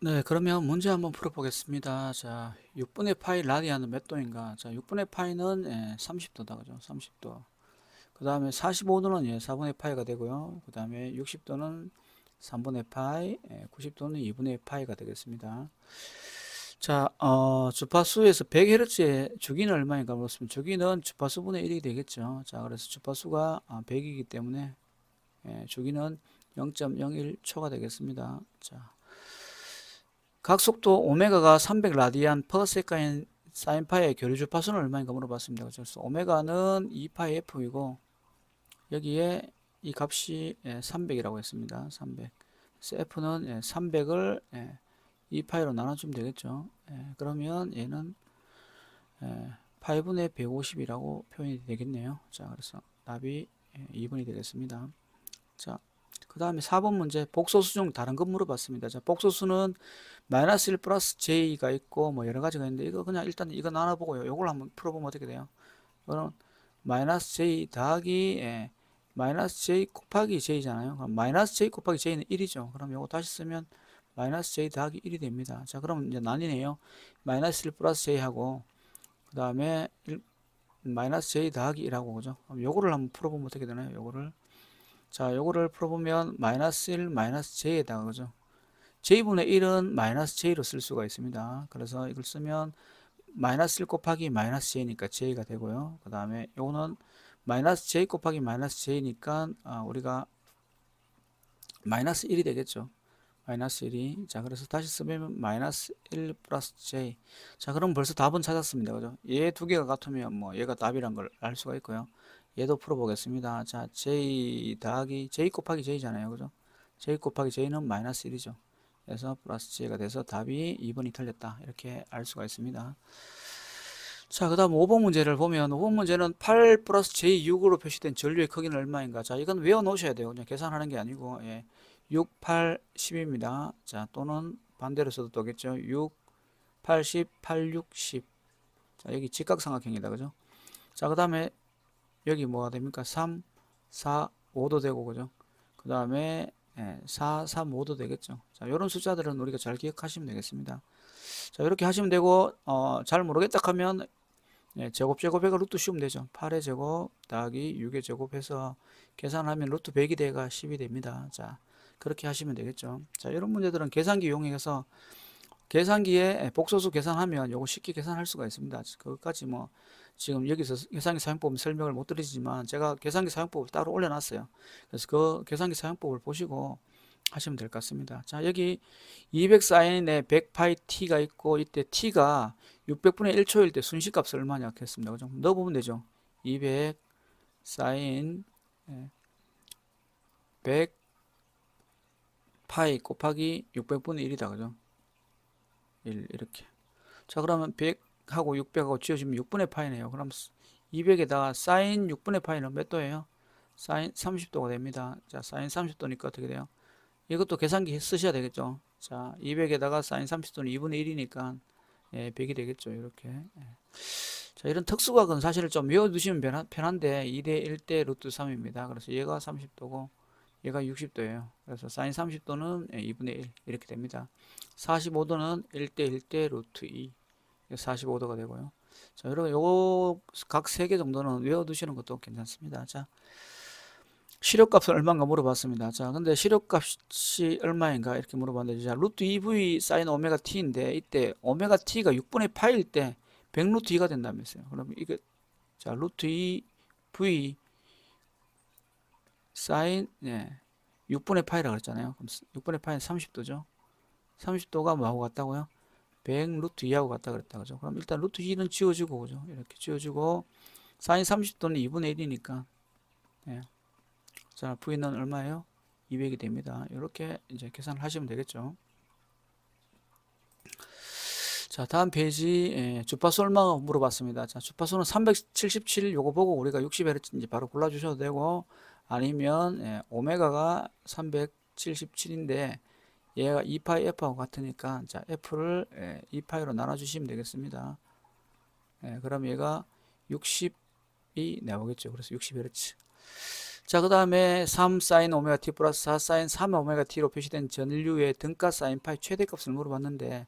네, 그러면 문제 한번 풀어보겠습니다. 자, 6분의 파이 라디안은 몇 도인가? 자, 6분의 파이는 30도다, 그죠? 30도. 그 다음에 45도는 4분의 파이가 되고요. 그 다음에 60도는 3분의 파이, 90도는 2분의 파이가 되겠습니다. 자, 주파수에서 100Hz의 주기는 얼마인가 물었으면 주기는 주파수분의 1이 되겠죠. 자, 그래서 주파수가 100이기 때문에 주기는 0.01초가 되겠습니다. 자, 각 속도 오메가가 300 라디안 퍼 세컨 사인 파이의 교류 주파수는 얼마인가 물어봤습니다. 그래서 오메가는 2파이 f이고 여기에 이 값이 300이라고 했습니다. 300. 그래서 f는 300을 2파이로 나눠주면 되겠죠. 그러면 얘는 파이분의 150이라고 표현이 되겠네요. 자, 그래서 답이 2번이 되겠습니다. 자, 그 다음에 4번 문제 복소수 중 다른 것 물어봤습니다. 자, 복소수는 마이너스 1 플러스 j가 있고 뭐 여러 가지가 있는데 이거 그냥 일단 이거 나눠보고요. 이걸 한번 풀어보면 어떻게 돼요? 그럼 마이너스 j 더하기 마이너스 j 곱하기 j잖아요. 그럼 마이너스 j 곱하기 j는 1이죠. 그럼 이거 다시 쓰면 마이너스 j 더하기 1이 됩니다. 자, 그럼 이제 나뉘네요. 마이너스 1 플러스 j하고 그 다음에 마이너스 j 더하기 1하고 그죠? 그럼 요거를 한번 풀어보면 어떻게 되나요? 요거를 자, 요거를 풀어보면 마이너스 1 마이너스 j에다가 그죠? j분의 1은 마이너스 j로 쓸 수가 있습니다. 그래서 이걸 쓰면 마이너스 1 곱하기 마이너스 j니까 j가 되고요. 그 다음에 요거는 마이너스 j 곱하기 마이너스 j니까 우리가 마이너스 1이 되겠죠. 마이너스 1이 자, 그래서 다시 쓰면 마이너스 1 플러스 j. 자, 그럼 벌써 답은 찾았습니다. 그죠? 얘 두 개가 같으면 뭐 얘가 답이란 걸 알 수가 있고요. 얘도 풀어보겠습니다. 자, j 더하기 j 곱하기 j잖아요. 그죠? j 곱하기 j는 마이너스 1이죠. 그래서 플러스 j가 돼서 답이 2번이 틀렸다. 이렇게 알 수가 있습니다. 자, 그 다음 5번 문제를 보면 5번 문제는 8 플러스 j6으로 표시된 전류의 크기는 얼마인가? 자, 이건 외워 놓으셔야 돼요. 그냥 계산하는 게 아니고 6, 8, 10입니다. 자, 또는 반대로 써도 되겠죠. 6, 80, 8, 6, 10. 자, 여기 직각삼각형이다. 그죠? 자, 그 다음에 여기 뭐가 됩니까? 3, 4, 5도 되고, 그죠? 그 다음에 4, 3, 5도 되겠죠. 자, 이런 숫자들은 우리가 잘 기억하시면 되겠습니다. 자, 이렇게 하시면 되고, 잘 모르겠다 하면 제곱 제곱해가 루트 씌우면 되죠. 8의 제곱 더하기 6의 제곱해서 계산하면 루트 100이 돼가 10이 됩니다. 자, 그렇게 하시면 되겠죠. 자, 이런 문제들은 계산기 이용해서 계산기에 복소수 계산하면 요거 쉽게 계산할 수가 있습니다. 그것까지 뭐 지금 여기서 계산기 사용법 설명을 못 드리지만 제가 계산기 사용법을 따로 올려놨어요. 그래서 그 계산기 사용법을 보시고 하시면 될 것 같습니다. 자, 여기 200 사인에 100파이 t가 있고 이때 t가 600분의 1초일 때 순시값을 얼마냐 했습니다. 그죠? 넣어보면 되죠. 200 사인 100 파이 곱하기 600분의 1이다. 그죠? 1 이렇게. 자, 그러면 100하고 600하고 지워지면 6분의 파이네요. 그럼 200에다가 사인 6분의 파이는 몇 도예요? 사인 30도가 됩니다. 자, 사인 30도니까 어떻게 돼요? 이것도 계산기 쓰셔야 되겠죠. 자, 200에다가 사인 30도는 2분의 1이니까 100이 되겠죠. 이렇게. 자, 이런 특수각은 사실 좀 외워두시면 편한데 2대 1대 루트 3입니다. 그래서 얘가 30도고 얘가 60도예요. 그래서 사인 30도는 2분의 1 이렇게 됩니다. 45도는 1대 1대 루트 2 45도가 되고요. 자, 여러분 요거 각 3개 정도는 외워두시는 것도 괜찮습니다. 자, 시력값은 얼마인가 물어봤습니다. 자, 근데 시력값이 얼마인가 이렇게 물어봤는데, 자, 루트 2v 사인 오메가 t인데 이때 오메가 t가 6분의 파일 때 100 루트 2가 된다면서요. 그럼 이게 자, 루트 2v 사인 6분의 파이라고 그랬잖아요. 그럼 6분의 파이는 30도죠. 30도가 뭐하고 같다고요? 100 루트 2하고 같다 그랬다 그죠? 그럼 일단 루트 2는 지워지고 그죠? 이렇게 지워지고 사인 30도는 2분의 1이니까 자, v는 얼마예요? 200이 됩니다. 이렇게 이제 계산을 하시면 되겠죠. 자, 다음 페이지 주파수 얼마 물어봤습니다. 자, 주파수는 377 요거 보고 우리가 60Hz인지 바로 골라주셔도 되고 아니면 오메가가 377인데 얘가 2파이 f하고 같으니까 자, f를 2파이로 나눠주시면 되겠습니다. 그럼 얘가 60이 나오겠죠. 그래서 60Hz. 자, 그 다음에 3 사인 오메가 t 플러스 4 사인 3 오메가 t로 표시된 전류의 등가 사인 파이 최대값을 물어봤는데,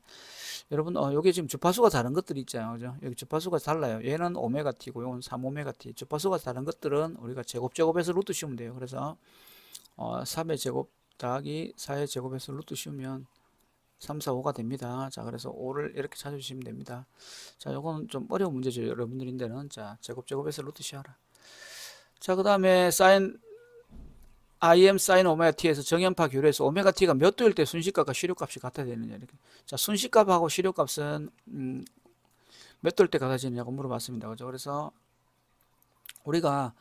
여러분, 여기 지금 주파수가 다른 것들이 있잖아요. 그죠? 여기 주파수가 달라요. 얘는 오메가 t고, 이건 3 오메가 t. 주파수가 다른 것들은 우리가 제곱제곱해서 루트 씌우면 돼요. 그래서, 3의 제곱 더하기 4의 제곱해서 루트 씌우면 3, 4, 5가 됩니다. 자, 그래서 5를 이렇게 찾아주시면 됩니다. 자, 요거는 좀 어려운 문제죠. 여러분들인데는. 자, 제곱제곱해서 루트 씌워라. 자, 그 다음에 사인 im 사인 오메가 t에서 정연파 교류에서 오메가 t가 몇 도일 때 순식값과 시료값이 같아야 되느냐 이렇게. 자, 순식값하고 시료값은 몇 도일 때 같아지느냐고 물어봤습니다. 그죠? 그래서 우리가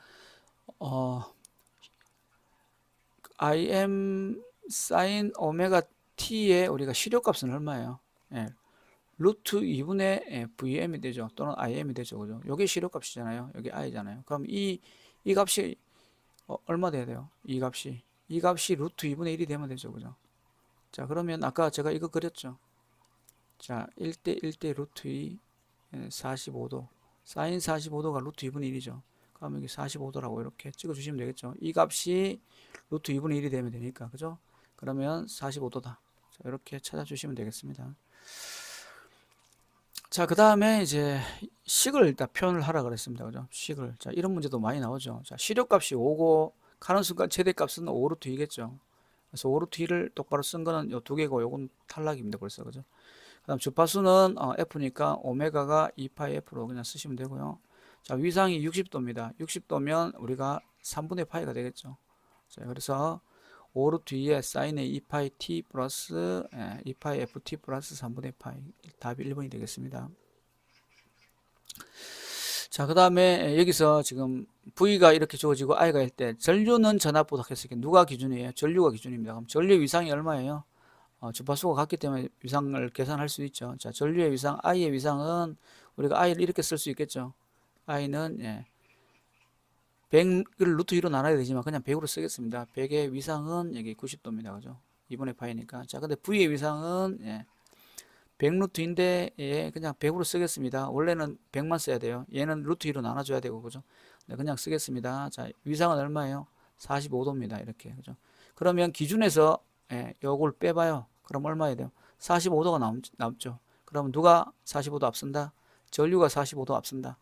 im 사인 오메가 t의 우리가 시료값은 얼마예요? 예, 루트 2분의 vm이 되죠. 또는 im이 되죠. 그죠? 요게 시료값이잖아요. 여기 i잖아요. 그럼 이 값이 얼마 돼야 돼요? 이 값이 루트 2분의 1이 되면 되죠. 그죠? 자, 그러면 아까 제가 이거 그렸죠. 자, 1대 1대 루트 2 45도 사인 45도가 루트 2분의 1이죠. 그럼 여기 45도라고 이렇게 찍어 주시면 되겠죠. 이 값이 루트 2분의 1이 되면 되니까. 그죠? 그러면 45도다. 자, 이렇게 찾아주시면 되겠습니다. 자, 그 다음에 이제 식을 일단 표현을 하라 그랬습니다. 그죠? 식을. 자, 이런 문제도 많이 나오죠. 자, 시료값이 5고 가는 순간 최대값은 5루트 2겠죠. 그래서 5루트 2를 똑바로 쓴 거는 요 두 개고 요건 탈락입니다. 벌써. 그죠? 그 다음 주파수는 F니까 오메가가 2파이 F로 그냥 쓰시면 되고요. 자, 위상이 60도입니다. 60도면 우리가 3분의 파이가 되겠죠. 자, 그래서 5루트 2에 사인의 2파이 t 플러스 2파이 ft 플러스 3분의 파이. 답이 1번이 되겠습니다. 자, 그 다음에 여기서 지금 V가 이렇게 주어지고 I가 일 때 전류는 전압보다 했으니까 누가 기준이에요? 전류가 기준입니다. 그럼 전류의 위상이 얼마예요? 주파수가 같기 때문에 위상을 계산할 수 있죠. 자, 전류의 위상, I의 위상은 우리가 I를 이렇게 쓸 수 있겠죠. I는 100을 루트 2로 나눠야 되지만 그냥 100으로 쓰겠습니다. 100의 위상은 여기 90도입니다. 그죠? 2분의 파이니까. 자, 근데 V의 위상은 100 루트인데 그냥 100으로 쓰겠습니다. 원래는 100만 써야 돼요. 얘는 루트 2로 나눠줘야 되고, 그죠? 네, 그냥 쓰겠습니다. 자, 위상은 얼마예요? 45도입니다. 이렇게, 그죠? 그러면 기준에서 요걸 빼봐요. 그럼 얼마야 돼요? 45도가 남죠. 그럼 누가 45도 앞선다? 전류가 45도 앞선다.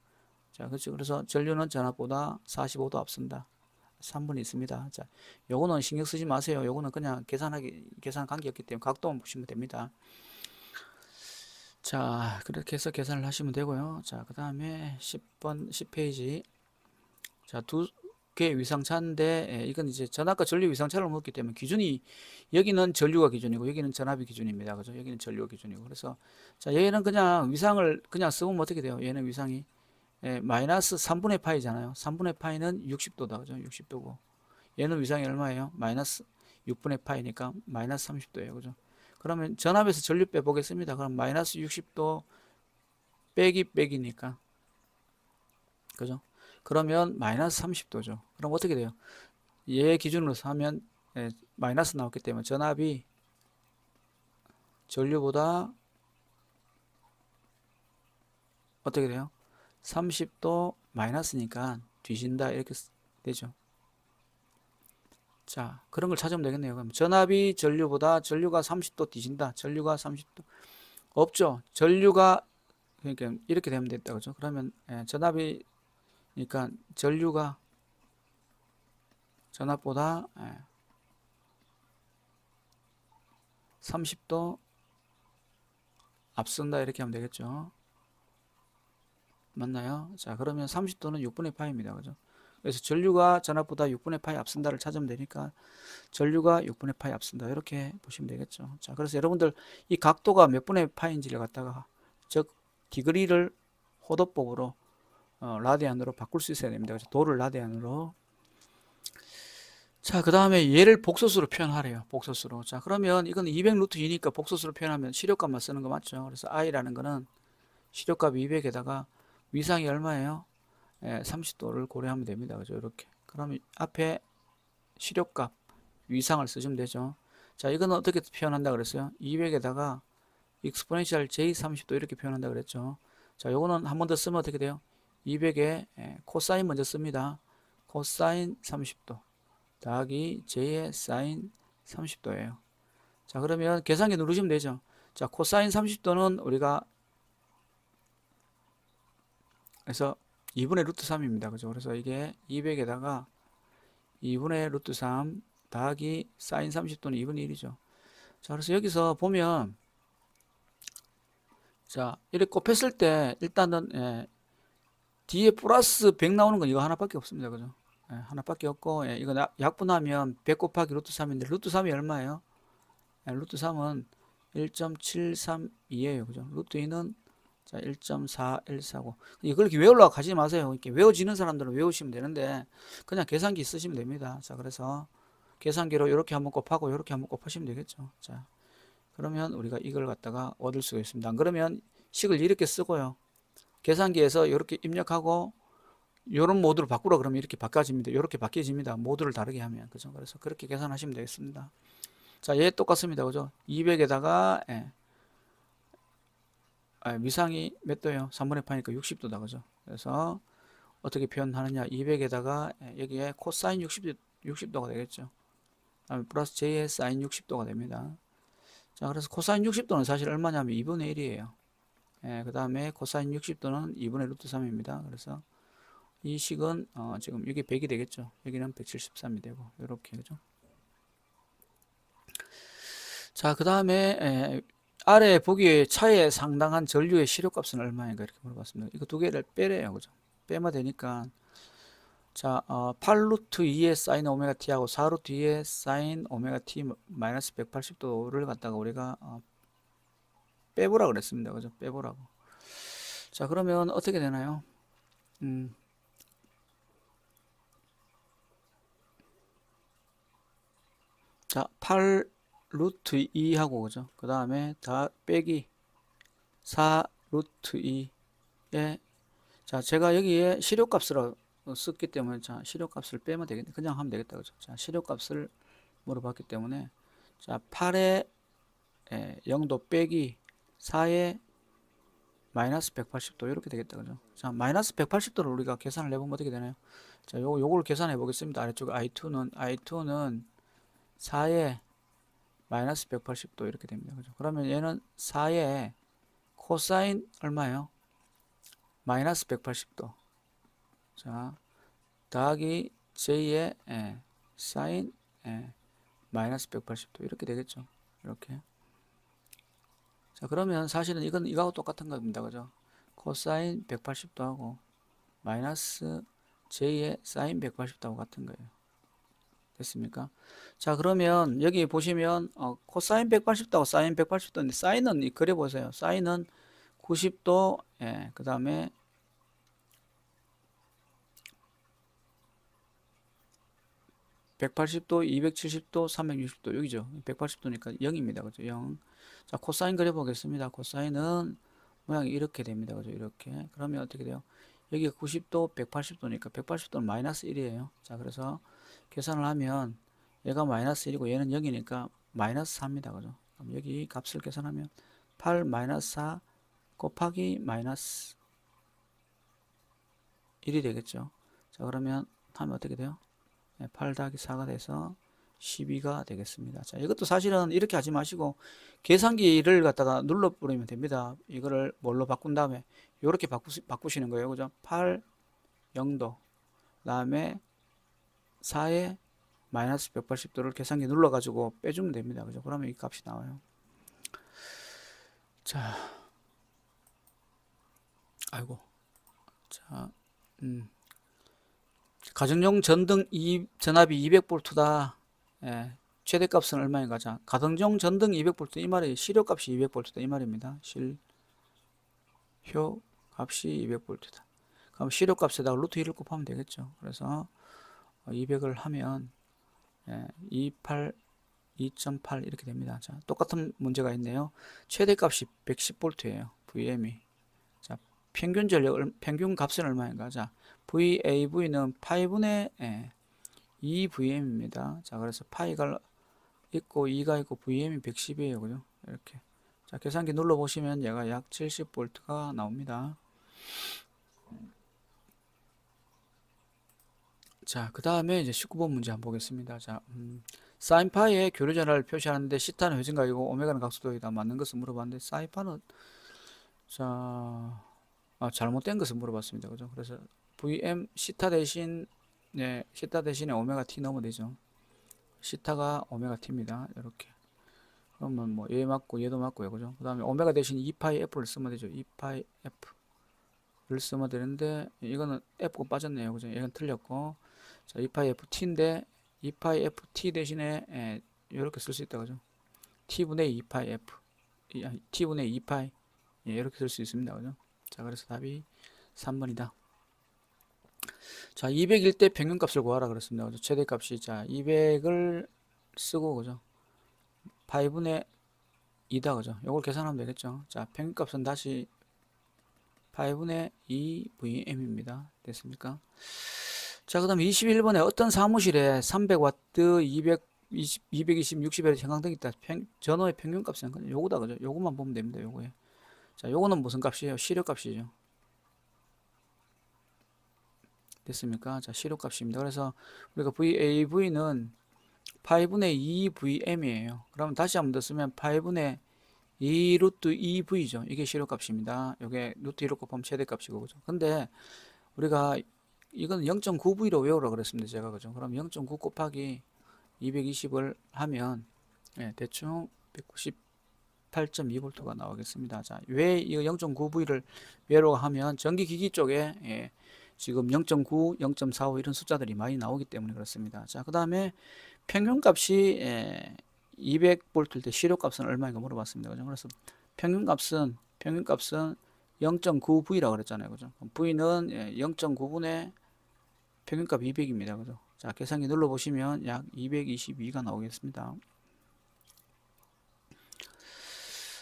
자, 그렇죠. 그래서 전류는 전압보다 45도 앞선다. 3번이 있습니다. 자, 요거는 신경 쓰지 마세요. 요거는 그냥 계산 관계였기 때문에 각도만 보시면 됩니다. 자, 그렇게 해서 계산을 하시면 되고요. 자, 그 다음에 10번, 10페이지. 자, 두 개의 위상차인데, 이건 이제 전압과 전류 위상차를 먹기 때문에 기준이, 여기는 전류가 기준이고, 여기는 전압이 기준입니다. 그죠? 여기는 전류가 기준이고. 그래서, 자, 얘는 그냥 위상을 그냥 쓰면 어떻게 돼요? 얘는 위상이, 마이너스 3분의 파이잖아요. 3분의 파이는 60도다. 그죠? 60도고. 얘는 위상이 얼마예요? 마이너스 6분의 파이니까 마이너스 30도예요. 그죠? 그러면 전압에서 전류 빼보겠습니다. 그럼 마이너스 60도 빼기니까. 그죠? 그러면 마이너스 30도죠. 그럼 어떻게 돼요? 얘 기준으로 하면 마이너스 나왔기 때문에 전압이 전류보다 어떻게 돼요? 30도 마이너스니까 뒤진다 이렇게 되죠. 자, 그런 걸 찾으면 되겠네요. 그럼 전압이 전류가 30도 뒤진다. 전류가 30도 없죠. 전류가 그러니까 이렇게 되면 됐다. 그죠? 그러면 전압이 그러니까 전류가 전압보다 30도 앞선다 이렇게 하면 되겠죠. 맞나요? 자, 그러면 30도는 6분의 파이입니다. 그죠? 그래서 전류가 전압보다 6분의 파이 앞선다를 찾으면 되니까 전류가 6분의 파이 앞선다 이렇게 보시면 되겠죠. 자, 그래서 여러분들 이 각도가 몇 분의 파이인지를 갖다가 즉 디그리를 호도법으로 라디안으로 바꿀 수 있어야 됩니다. 그래서 도를 라디안으로. 자, 그 다음에 얘를 복소수로 표현하래요. 복소수로. 자, 그러면 이건 200 루트 2니까 복소수로 표현하면 시료값만 쓰는 거 맞죠? 그래서 i라는 거는 시료값 200에다가 위상이 얼마예요? 30도를 고려하면 됩니다. 그죠? 이렇게. 그러면 앞에 시료값, 위상을 쓰시면 되죠. 자, 이거는 어떻게 표현한다 그랬어요? 200에다가 exponential j30도 이렇게 표현한다 그랬죠. 자, 요거는 한 번 더 쓰면 어떻게 돼요? 200에 코사인 먼저 씁니다. 코사인 30도 더하기 J의 사인 30도예요. 자, 그러면 계산기 누르시면 되죠. 자, 코사인 30도는 우리가 그래서 2분의 루트 3입니다. 그죠? 그래서 이게 200에다가 2분의 루트 3 더하기 사인 30도는 2분의 1이죠. 자, 그래서 여기서 보면 자, 이렇게 곱했을 때 일단은 뒤에 플러스 100 나오는 건 이거 하나밖에 없습니다. 그죠? 하나밖에 없고 이거 약분하면 100 곱하기 루트 3인데 루트 3이 얼마예요? 루트 3은 1.732예요. 그죠? 루트 2는 자, 1.4149. 이걸 이렇게 외우려고 하지 마세요. 이렇게 외워지는 사람들은 외우시면 되는데 그냥 계산기 쓰시면 됩니다. 자, 그래서 계산기로 이렇게 한번 곱하고 이렇게 한번 곱하시면 되겠죠. 자, 그러면 우리가 이걸 갖다가 얻을 수가 있습니다. 안 그러면 식을 이렇게 쓰고요. 계산기에서 이렇게 입력하고 이런 모드로 바꾸라 그러면 이렇게 바꿔집니다. 이렇게 바뀌어집니다. 모드를 다르게 하면. 그죠? 그래서 그렇게 계산하시면 되겠습니다. 자, 얘 똑같습니다. 그죠? 200에다가 미상이 몇 도예요? 3분의 파니까 60도다. 그죠? 그래서 어떻게 표현하느냐? 200에다가 여기에 코사인 60도가 되겠죠. 다음에 플러스 J의 사인 60도가 됩니다. 자, 그래서 코사인 60도는 사실 얼마냐면 2분의 1이에요. 그 다음에 코사인 60도는 2분의 루트 3입니다. 그래서 이 식은 지금 여기 100이 되겠죠. 여기는 173이 되고 이렇게 그죠. 자, 그 다음에 아래 보기에 차에 상당한 전류의 실효값은 얼마인가 이렇게 물어봤습니다. 이거 두 개를 빼래요. 그죠? 빼면 되니까 자, 8루트 2의 사인 오메가 t하고 4루트 2의 사인 오메가 t 마이너스 180도를 갖다가 우리가 빼보라 그랬습니다. 그죠? 빼보라고. 자, 그러면 어떻게 되나요? 자, 8 루트 2하고 그죠? 그 다음에 다 빼기 4 루트 2에 자, 제가 여기에 실효값을 썼기 때문에 자, 실효값을 빼면 되겠네. 그냥 하면 되겠다. 그죠? 자, 실효값을 물어봤기 때문에 자, 8에 0도 빼기 4에 마이너스 180도 이렇게 되겠다. 그죠? 자, 마이너스 180도를 우리가 계산을 해보면 어떻게 되나요? 자, 요걸 계산해 보겠습니다. 아래쪽 i2는 4에 마이너스 180도 이렇게 됩니다. 그죠? 그러면 얘는 4에 코사인 얼마예요? 마이너스 180도. 자, 더하기 j의 사인 마이너스 180도 이렇게 되겠죠. 이렇게. 자, 그러면 사실은 이건 이거하고 똑같은 겁니다. 그죠? 코사인 180도 하고 마이너스 j의 사인 180도하고 같은 거예요. 됐습니까? 자, 그러면 여기 보시면 코사인 180도하고 사인 180도인데 사인은 그려보세요. 사인은 90도 그 다음에 180도, 270도, 360도 여기죠. 180도니까 0입니다. 그죠? 0. 자, 코사인 그려보겠습니다. 코사인은 모양이 이렇게 됩니다. 그죠? 이렇게. 그러면 어떻게 돼요? 여기가 90도, 180도니까 180도는 마이너스 1이에요. 자, 그래서 계산을 하면 얘가 마이너스 1이고 얘는 0이니까 마이너스 4입니다. 그죠? 그럼 여기 값을 계산하면 8 마이너스 4 곱하기 마이너스 1이 되겠죠. 자, 그러면 하면 어떻게 돼요? 8 더하기 4가 돼서 12가 되겠습니다. 자, 이것도 사실은 이렇게 하지 마시고 계산기를 갖다가 눌러버리면 됩니다. 이거를 뭘로 바꾼 다음에 이렇게 바꾸시는 거예요. 그죠? 8 0도 그 다음에 4에 마이너스 180도를 계산기 눌러가지고 빼주면 됩니다. 그죠? 그러면 이 값이 나와요. 자, 아이고. 자, 가정용 전등 전압이 200V다. 최대값은 얼마인가? 자, 가정용 전등 200V 이 말이 실효값이 200V다 이 말입니다. 실효값이 200V다. 그럼 실효값에다가 루트 1을 곱하면 되겠죠. 그래서 200을 하면 28, 2.8 이렇게 됩니다. 자, 똑같은 문제가 있네요. 최대값이 110V예요. VM이. 자, 평균 전력, 평균 값은 얼마인가? 자, VAV는 파이분의 2VM입니다. 자, 그래서 파이가 있고 2가 있고 VM이 110이에요. 그죠? 이렇게. 자, 계산기 눌러 보시면 얘가 약 70V가 나옵니다. 자, 그 다음에 이제 19번 문제 한번 보겠습니다. 자, 사인파의 교류 전화를 표시하는데 시타는 회전각이고 오메가는 각도이다. 맞는 것을 물어봤는데 사인파는 자, 잘못된 것을 물어봤습니다. 그죠? 그래서 VM 시타 대신 네, 시타 대신에 오메가 t 넣으면 되죠. 시타가 오메가 t입니다. 이렇게. 그러면 뭐 얘 맞고 얘도 맞고요. 그죠? 그 다음에 오메가 대신 2파이 f를 쓰면 되죠. 2파이 f를 쓰면 되는데 이거는 f가 빠졌네요. 그죠? 얘는 틀렸고 자, 2파이 ft인데 2파이 ft 대신에 이렇게 쓸 수 있다. 그죠? t분의 2파이 f t분의 2파이 이렇게 쓸 수 있습니다. 그죠? 자, 그래서 답이 3번이다. 자, 200일 때 평균값을 구하라 그랬습니다. 그죠? 최대값이 자, 200을 쓰고 그죠? 8분의 2다 그죠? 요걸 계산하면 되겠죠? 자, 평균값은 다시 8분의 2VM입니다. 됐습니까? 자, 그 다음 21번에 어떤 사무실에 300W, 220, 220, 60L 형광등이 있다. 전원의 평균값은 요거다 그죠? 요것만 보면 됩니다. 요거에. 자, 요거는 무슨 값이에요? 시료값이죠. 됐습니까? 자, 시료값입니다. 그래서 우리가 VAV는 8분의 2VM이에요. 그러면 다시 한번 더 쓰면 8분의 2 루트 2V죠. 이게 시료값입니다. 이게 루트 2로 곱하면 최대값이고, 그죠? 근데 우리가 이거는 0.9V로 외우라 그랬습니다. 제가, 그죠? 그럼 0.9 곱하기 220을 하면, 대충 198.2V가 나오겠습니다. 자, 왜 이 0.9V를 외우라고 하면 전기기기 쪽에, 지금 0.9, 0.45 이런 숫자들이 많이 나오기 때문에 그렇습니다. 자, 그 다음에 평균값이 200V일 때 시료값은 얼마인가 물어봤습니다. 그죠? 그래서 평균값은 0.9V라고 그랬잖아요. 그죠? V는 0.9분의 평균값 200입니다. 그죠? 자, 계산기 눌러 보시면 약 222가 나오겠습니다.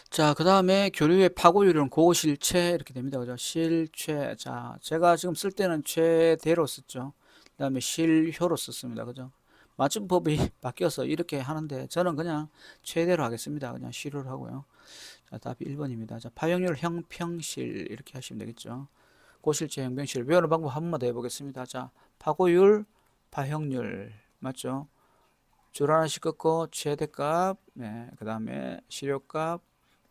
자, 그 다음에 교류의 파고율은 고실체 이렇게 됩니다. 그죠? 실체. 자, 제가 지금 쓸 때는 최대로 썼죠. 그 다음에 실효로 썼습니다. 그죠? 맞춤법이 바뀌어서 이렇게 하는데 저는 그냥 최대로 하겠습니다. 그냥 실효를 하고요. 자, 답이 1번입니다. 자, 파형률 형평실 이렇게 하시면 되겠죠. 고실체 형평실 외우는 방법 한 번만 더 해보겠습니다. 자, 파고율, 파형률 맞죠? 줄 하나씩 긋고 최대값, 그 다음에 실효값,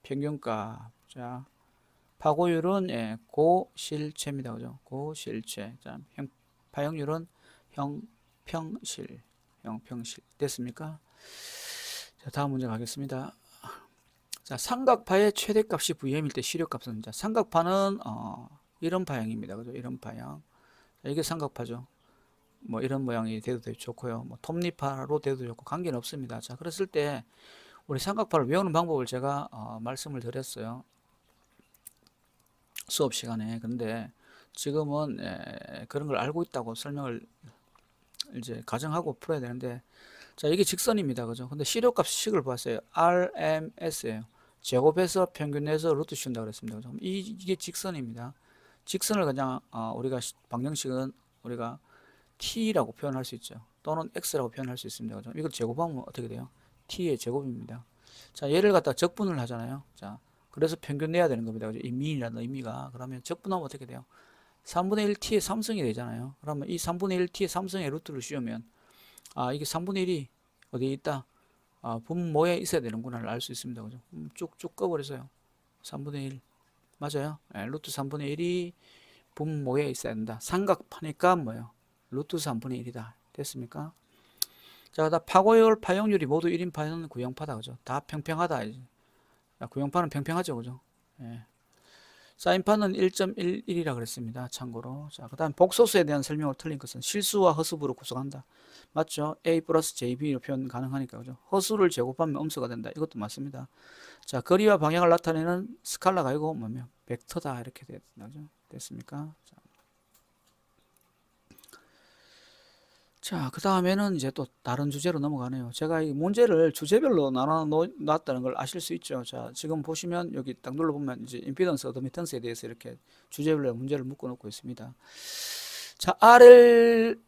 평균값. 자, 파고율은 고실체입니다. 그죠? 고실체. 자, 파형률은 형평실. 됐습니까? 자, 다음 문제 가겠습니다. 자, 삼각파의 최대값이 VM일 때 시료값은 자, 삼각파는 이런 파형입니다. 그죠? 이런 파형. 자, 이게 삼각파죠. 뭐 이런 모양이 돼도 좋고요. 뭐 톱니파로 돼도 좋고 관계는 없습니다. 자, 그랬을 때 우리 삼각파를 외우는 방법을 제가 말씀을 드렸어요. 수업 시간에. 근데 지금은 그런 걸 알고 있다고 설명을 이제 가정하고 풀어야 되는데 자, 이게 직선입니다. 그죠? 근데 시료값 식을 봤어요. RMS예요. 제곱해서 평균해서 루트 씌운다 그랬습니다. 그죠? 이게 직선입니다. 직선을 그냥 우리가 방정식은 우리가 t라고 표현할 수 있죠. 또는 x라고 표현할 수 있습니다. 그죠? 이걸 제곱하면 어떻게 돼요? t의 제곱입니다. 자, 얘를 갖다 적분을 하잖아요. 자, 그래서 평균 내야 되는 겁니다. 그죠? 이 미이라는 의미가. 그러면 적분하면 어떻게 돼요? 3분의 1 t의 3승이 되잖아요. 그러면 이 3분의 1 t의 3승의 루트를 씌우면 이게 3분의 1이 어디에 있다? 분모에 있어야 되는구나를 알 수 있습니다. 그죠? 쭉쭉 꺼버리세요. 3분의 1 맞아요. 루트 3분의 1이 분모에 있어야 된다. 삼각파니까 뭐예요? 루트 3분의 1이다. 됐습니까? 자, 그다음 파고율, 파형률이 모두 1인파는 구형파다. 그죠? 다 평평하다. 구형파는 평평하죠. 그죠? 예. 사인파는 1.11이라 그랬습니다. 참고로. 자, 그 다음 복소수에 대한 설명을 틀린 것은 실수와 허수부로 구성한다. 맞죠? A 플러스 JB로 표현 가능하니까. 그죠? 허수를 제곱하면 음수가 된다. 이것도 맞습니다. 자, 거리와 방향을 나타내는 스칼라가 아니고 뭐면 벡터다. 이렇게 됐죠? 됐습니까? 자, 그 다음에는 이제 또 다른 주제로 넘어가네요. 제가 이 문제를 주제별로 나눠 놨다는 걸 아실 수 있죠. 자, 지금 보시면 여기 딱 눌러보면 이제 임피던스, 어드미턴스에 대해서 이렇게 주제별로 문제를 묶어 놓고 있습니다. 자, RL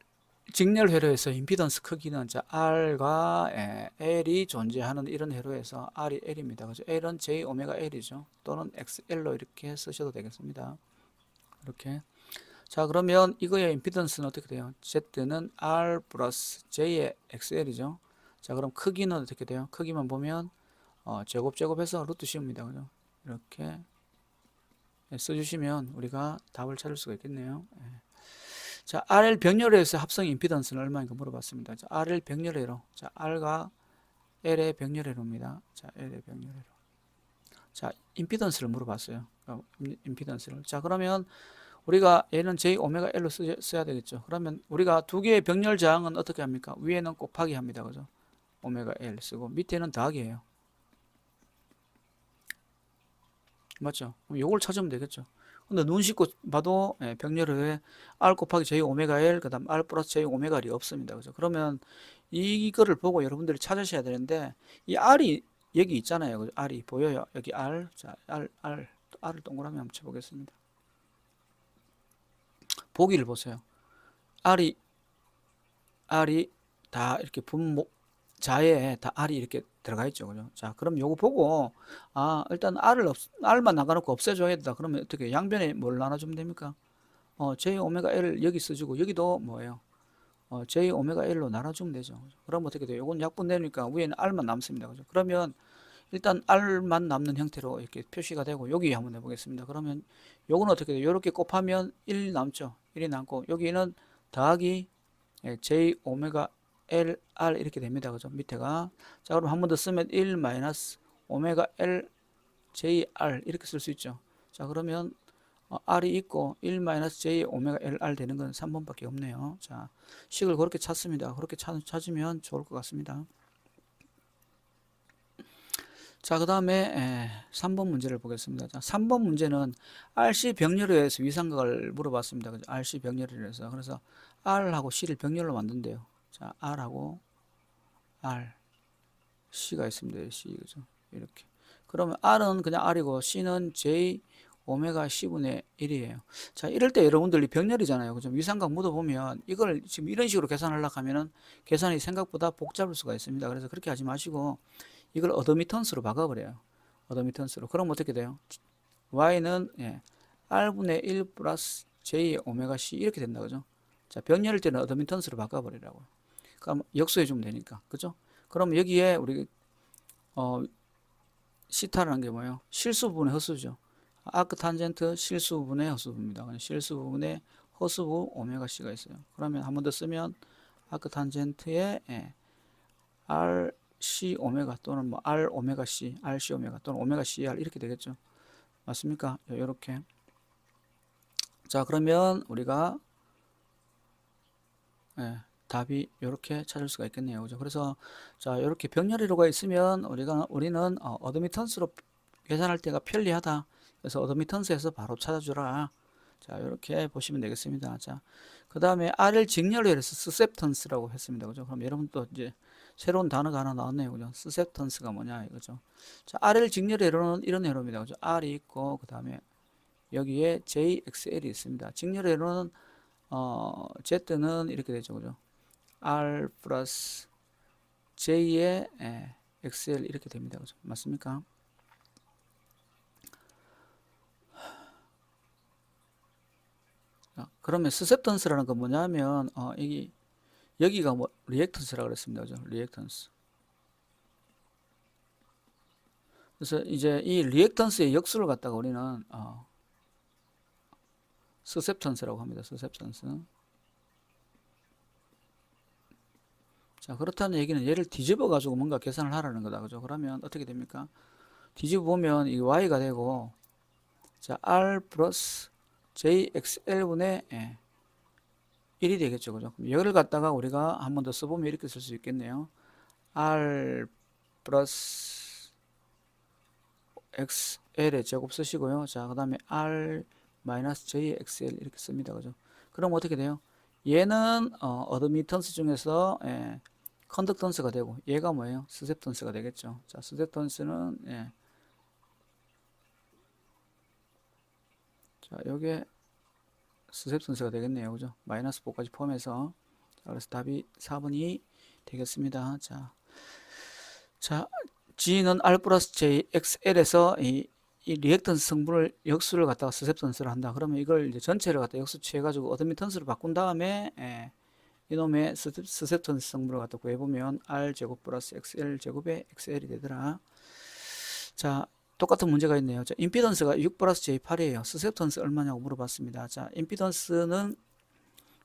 직렬 회로에서 임피던스 크기는 자, R과 L이 존재하는 이런 회로에서 R이 L입니다. 그죠? L은 J 오메가 L이죠. 또는 XL로 이렇게 쓰셔도 되겠습니다. 이렇게. 자, 그러면 이거의 임피던스는 어떻게 돼요? Z는 R 플러스 J의 XL이죠. 자, 그럼 크기는 어떻게 돼요? 크기만 보면 제곱해서 루트 씌웁니다. 그죠? 이렇게 써주시면 우리가 답을 찾을 수가 있겠네요. 예. 자, RL 병렬에서 합성 임피던스는 얼마인가 물어봤습니다. 자, RL 병렬회로. 자, R가 L의 병렬회로입니다. 자, L의 병렬회로. 자, 임피던스를 물어봤어요. 임피던스를. 자, 그러면 우리가 얘는 J 오메가 L로 써야 되겠죠. 그러면 우리가 두 개의 병렬 저항은 어떻게 합니까? 위에는 곱하기 합니다. 그죠? 오메가 L 쓰고 밑에는 더하기예요. 맞죠? 그럼 요걸 찾으면 되겠죠. 근데 눈 씻고 봐도 병렬에 R 곱하기 J 오메가 L 그 다음 R 플러스 J 오메가 L이 없습니다. 그죠? 그러면 이거를 보고 여러분들이 찾으셔야 되는데 이 R이 여기 있잖아요. 그죠? R이 보여요. 여기 R. 자, R을 동그라미 한번 쳐보겠습니다. 보기를 보세요. R이 다 이렇게 자에 다 R이 이렇게 들어가 있죠. 그죠? 자, 그럼 요거 보고, 일단 R만 나가놓고 없애줘야겠다. 그러면 어떻게, 양변에 뭘 나눠주면 됩니까? J 오메가 L 여기 써주고, 여기도 뭐예요? J 오메가 L로 나눠주면 되죠. 그럼 어떻게 돼요? 요건 약분 내니까 위에는 R만 남습니다. 그죠? 그러면 일단 R만 남는 형태로 이렇게 표시가 되고, 여기 한번 해보겠습니다. 그러면 요건 어떻게 돼요? 요렇게 곱하면 1 남죠. 1이 남고, 여기는 더하기 J 오메가 L, R 이렇게 됩니다. 그죠? 밑에가. 자, 그럼 한 번 더 쓰면 1 마이너스 오메가 L, J, R 이렇게 쓸 수 있죠. 자, 그러면 R이 있고 1 마이너스 J 오메가 L, R 되는 건 3번밖에 없네요. 자, 식을 그렇게 찾습니다. 그렇게 찾으면 좋을 것 같습니다. 자, 그 다음에 3번 문제를 보겠습니다. 자, 3번 문제는 RC 병렬에 의해서 위상각을 물어봤습니다. 그죠? RC 병렬에 의해서. 그래서 R하고 C를 병렬로 만든대요. 자, R하고 R, C가 있습니다. C, 그죠? 이렇게. 그러면 R은 그냥 R이고 C는 J 오메가 C분의 1이에요. 자, 이럴 때 여러분들이 병렬이잖아요. 그죠? 위상각 묻어보면 이걸 지금 이런 식으로 계산하려고 하면은 계산이 생각보다 복잡할 수가 있습니다. 그래서 그렇게 하지 마시고 이걸 어드미턴스로 바꿔버려요. 어드미턴스로. 그럼 어떻게 돼요? Y는 R분의 1 플러스 J 오메가 C 이렇게 된다. 그죠? 자, 병렬일 때는 어드미턴스로 바꿔버리라고요. 그럼 역수해주면 되니까. 그죠? 그럼 여기에 우리 시타라는 게 뭐예요? 실수분의 허수죠. 아크 탄젠트 실수분의 허수입니다. 실수분의 허수부 오메가 C가 있어요. 그러면 한 번 더 쓰면 아크 탄젠트의 R C 오메가 또는 뭐 R 오메가 C, R C 오메가 또는 오메가 CR 이렇게 되겠죠. 맞습니까? 이렇게. 자, 그러면 우리가 답이 이렇게 찾을 수가 있겠네요. 그죠? 그래서 자, 이렇게 병렬이로가 있으면 우리는 어드미턴스로 계산할 때가 편리하다. 그래서 어드미턴스에서 바로 찾아주라. 자, 이렇게 보시면 되겠습니다. 자, 그 다음에 R을 직렬로 해서 susceptance라고 했습니다. 그죠? 그럼 여러분 또 이제 새로운 단어가 하나 나왔네요. 그죠? susceptance가 뭐냐 이거죠. 자, R을 직렬회로는 이런 회로입니다. 그죠? R이 있고 그 다음에 여기에 JXL이 있습니다. 직렬회로는 Z는 이렇게 되죠. 그죠? R 플러스 J의 XL 이렇게 됩니다. 그죠? 맞습니까? 그러면 susceptance라는 건 뭐냐면 여기가 뭐 리액턴스라고 그랬습니다. 그죠? 리액턴스. 그래서 이제 이 리액턴스의 역수를 갖다가 우리는 susceptance라고 합니다. susceptance. 자, 그렇다는 얘기는 얘를 뒤집어 가지고 뭔가 계산을 하라는 거다. 그죠? 그러면 어떻게 됩니까? 뒤집어 보면 이 y가 되고 자, r 플러스 jxl분의 1이 되겠죠. 그죠? 그럼 이거를 갖다가 우리가 한 번 더 써보면 이렇게 쓸 수 있겠네요. r 플러스 xl의 제곱 쓰시고요. 자, 그 다음에 r 마이너스 jxl 이렇게 씁니다. 그죠? 그럼 어떻게 돼요? 얘는 어드미턴스 중에서 컨덕턴스가 되고 얘가 뭐예요? 스셉턴스가 되겠죠. 자, 스셉턴스는 자, 요게 스셉턴스가 되겠네요. 그죠? 마이너스 5까지 포함해서. 자, 그래서 답이 4번이 되겠습니다. 자, G는 R 플러스 J, XL에서 이 이 리액턴스 성분을 역수를 갖다가 서셉턴스를 한다. 그러면 이걸 이제 전체를 갖다 역수 취해가지고 어드미턴스로 바꾼 다음에 이놈의 서셉턴스 성분을 갖다 구해보면 R 제곱 플러스 XL 제곱에 XL이 되더라. 자, 똑같은 문제가 있네요. 자, 임피던스가 6 플러스 J8이에요. 서셉턴스 얼마냐고 물어봤습니다. 자, 임피던스는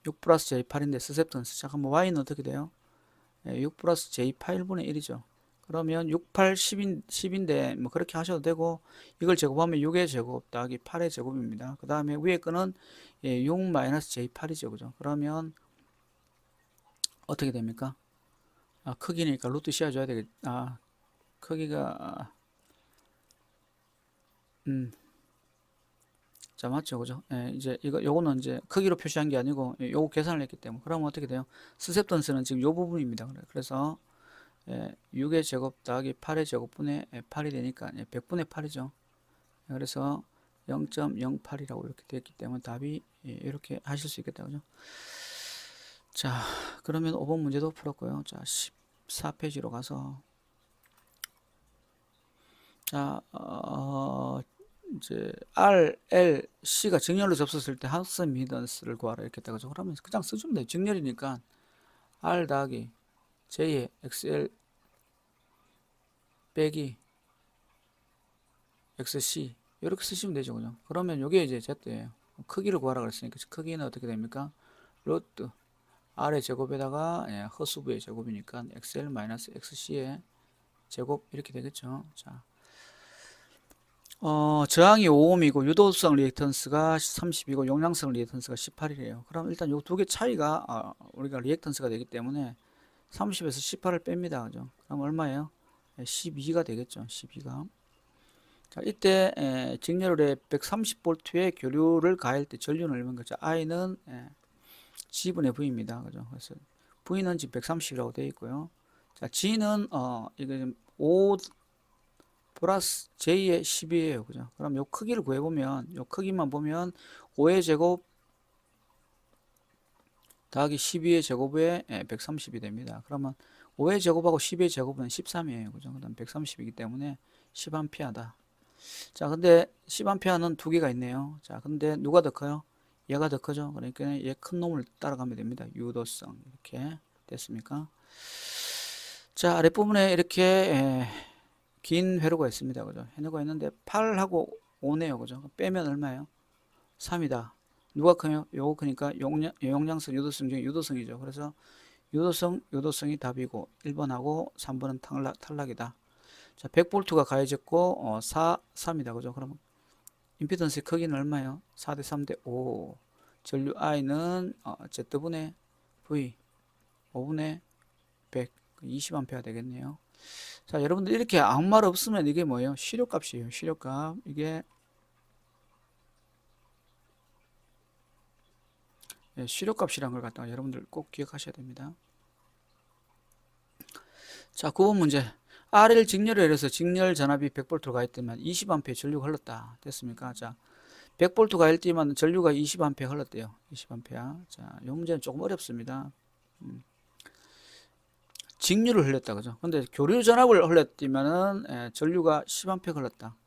6 플러스 J8인데 서셉턴스. 자, 그럼 Y는 어떻게 돼요? 6 플러스 J8 1분의 1이죠. 그러면 6, 8, 10인데 뭐 그렇게 하셔도 되고 이걸 제곱하면 6의 제곱 더하기 8의 제곱입니다. 그 다음에 위에 거는 6 마이너스 J8이죠. 그죠? 그러면 어떻게 됩니까? 크기니까 루트 씌워줘야 되겠. 크기가 자, 맞죠, 그죠? 이제 요거는 이제 크기로 표시한 게 아니고 요거 계산을 했기 때문에 그러면 어떻게 돼요? 서셉턴스는 지금 요 부분입니다. 그래서 6의 제곱 더하기 8의 제곱분의 8이 되니까 100분의 8이죠. 그래서 0.08이라고 이렇게 되었기 때문에 답이 이렇게 하실 수 있겠다, 그죠? 자, 그러면 5번 문제도 풀었고요. 자, 14페이지로 가서 자, 이제 R, L, C가 직렬로 접속했을 때 하우스 미던스를 구하라 이렇게 했다, 그죠? 그러면 그냥 써주면 돼요. 직렬이니까 R 더하기 J의 XL 빼기 XC 이렇게 쓰시면 되죠, 그죠? 그러면 이게 이제 Z예요. 크기를 구하라 그랬으니까 크기는 어떻게 됩니까? 루트 R의 제곱에다가 허수부의 제곱이니까 XL 마이너스 XC의 제곱 이렇게 되겠죠. 자, 저항이 5옴이고 유도성 리액턴스가 30이고 용량성 리액턴스가 18이래요. 그럼 일단 요 두 개 차이가 우리가 리액턴스가 되기 때문에 30에서 18을 뺍니다. 그죠? 그럼 얼마예요? 12가 되겠죠. 12가. 자, 이때 직렬에 130V의 교류를 가할 때 전류는 얼마인가? 자, I는 G분의 V입니다. 그죠? 그래서 V는 지금 130이라고 되어 있고요. 자, G는 이거 5 플러스 J의 10이에요. 그죠? 그럼 요 크기를 구해보면 요 크기만 보면 5의 제곱 더하기 12의 제곱에 130이 됩니다. 그러면 5의 제곱하고 10의 제곱은 13이에요. 그죠? 그 다음 130이기 때문에 10A다. 자, 근데 10A는 두 개가 있네요. 자, 근데 누가 더 커요? 얘가 더 크죠? 그러니까 얘 큰 놈을 따라가면 됩니다. 유도성. 이렇게 됐습니까? 자, 아랫부분에 이렇게 긴 회로가 있습니다. 그죠? 회로가 있는데 8하고 5네요. 그죠? 빼면 얼마예요? 3이다. 누가 커요? 요거 크니까 용량성, 유도성 중에 유도성이죠. 그래서 유도성이 답이고 1번하고 3번은 탈락이다. 자, 100V가 가해졌고 3이다. 그죠? 그러면 임피던스의 크기는 얼마예요? 4대 3대 5. 전류 I는 Z분의 V 5분의 100 20A 되겠네요. 자, 여러분들 이렇게 아무 말 없으면 이게 뭐예요? 시료값이에요. 시료값. 이게 시료값이란 걸 갖다가 여러분들 꼭 기억하셔야 됩니다. 자, 9번 문제. R을 직렬을 해서 직렬 전압이 100V가 가했더만 20A 전류가 흘렀다. 됐습니까? 자, 100V 가했더만 전류가 20A 흘렀대요. 20A. 자, 이 문제는 조금 어렵습니다. 직류를 흘렸다. 그죠? 근데 교류 전압을 흘렸더면은 전류가 10A 흘렀다.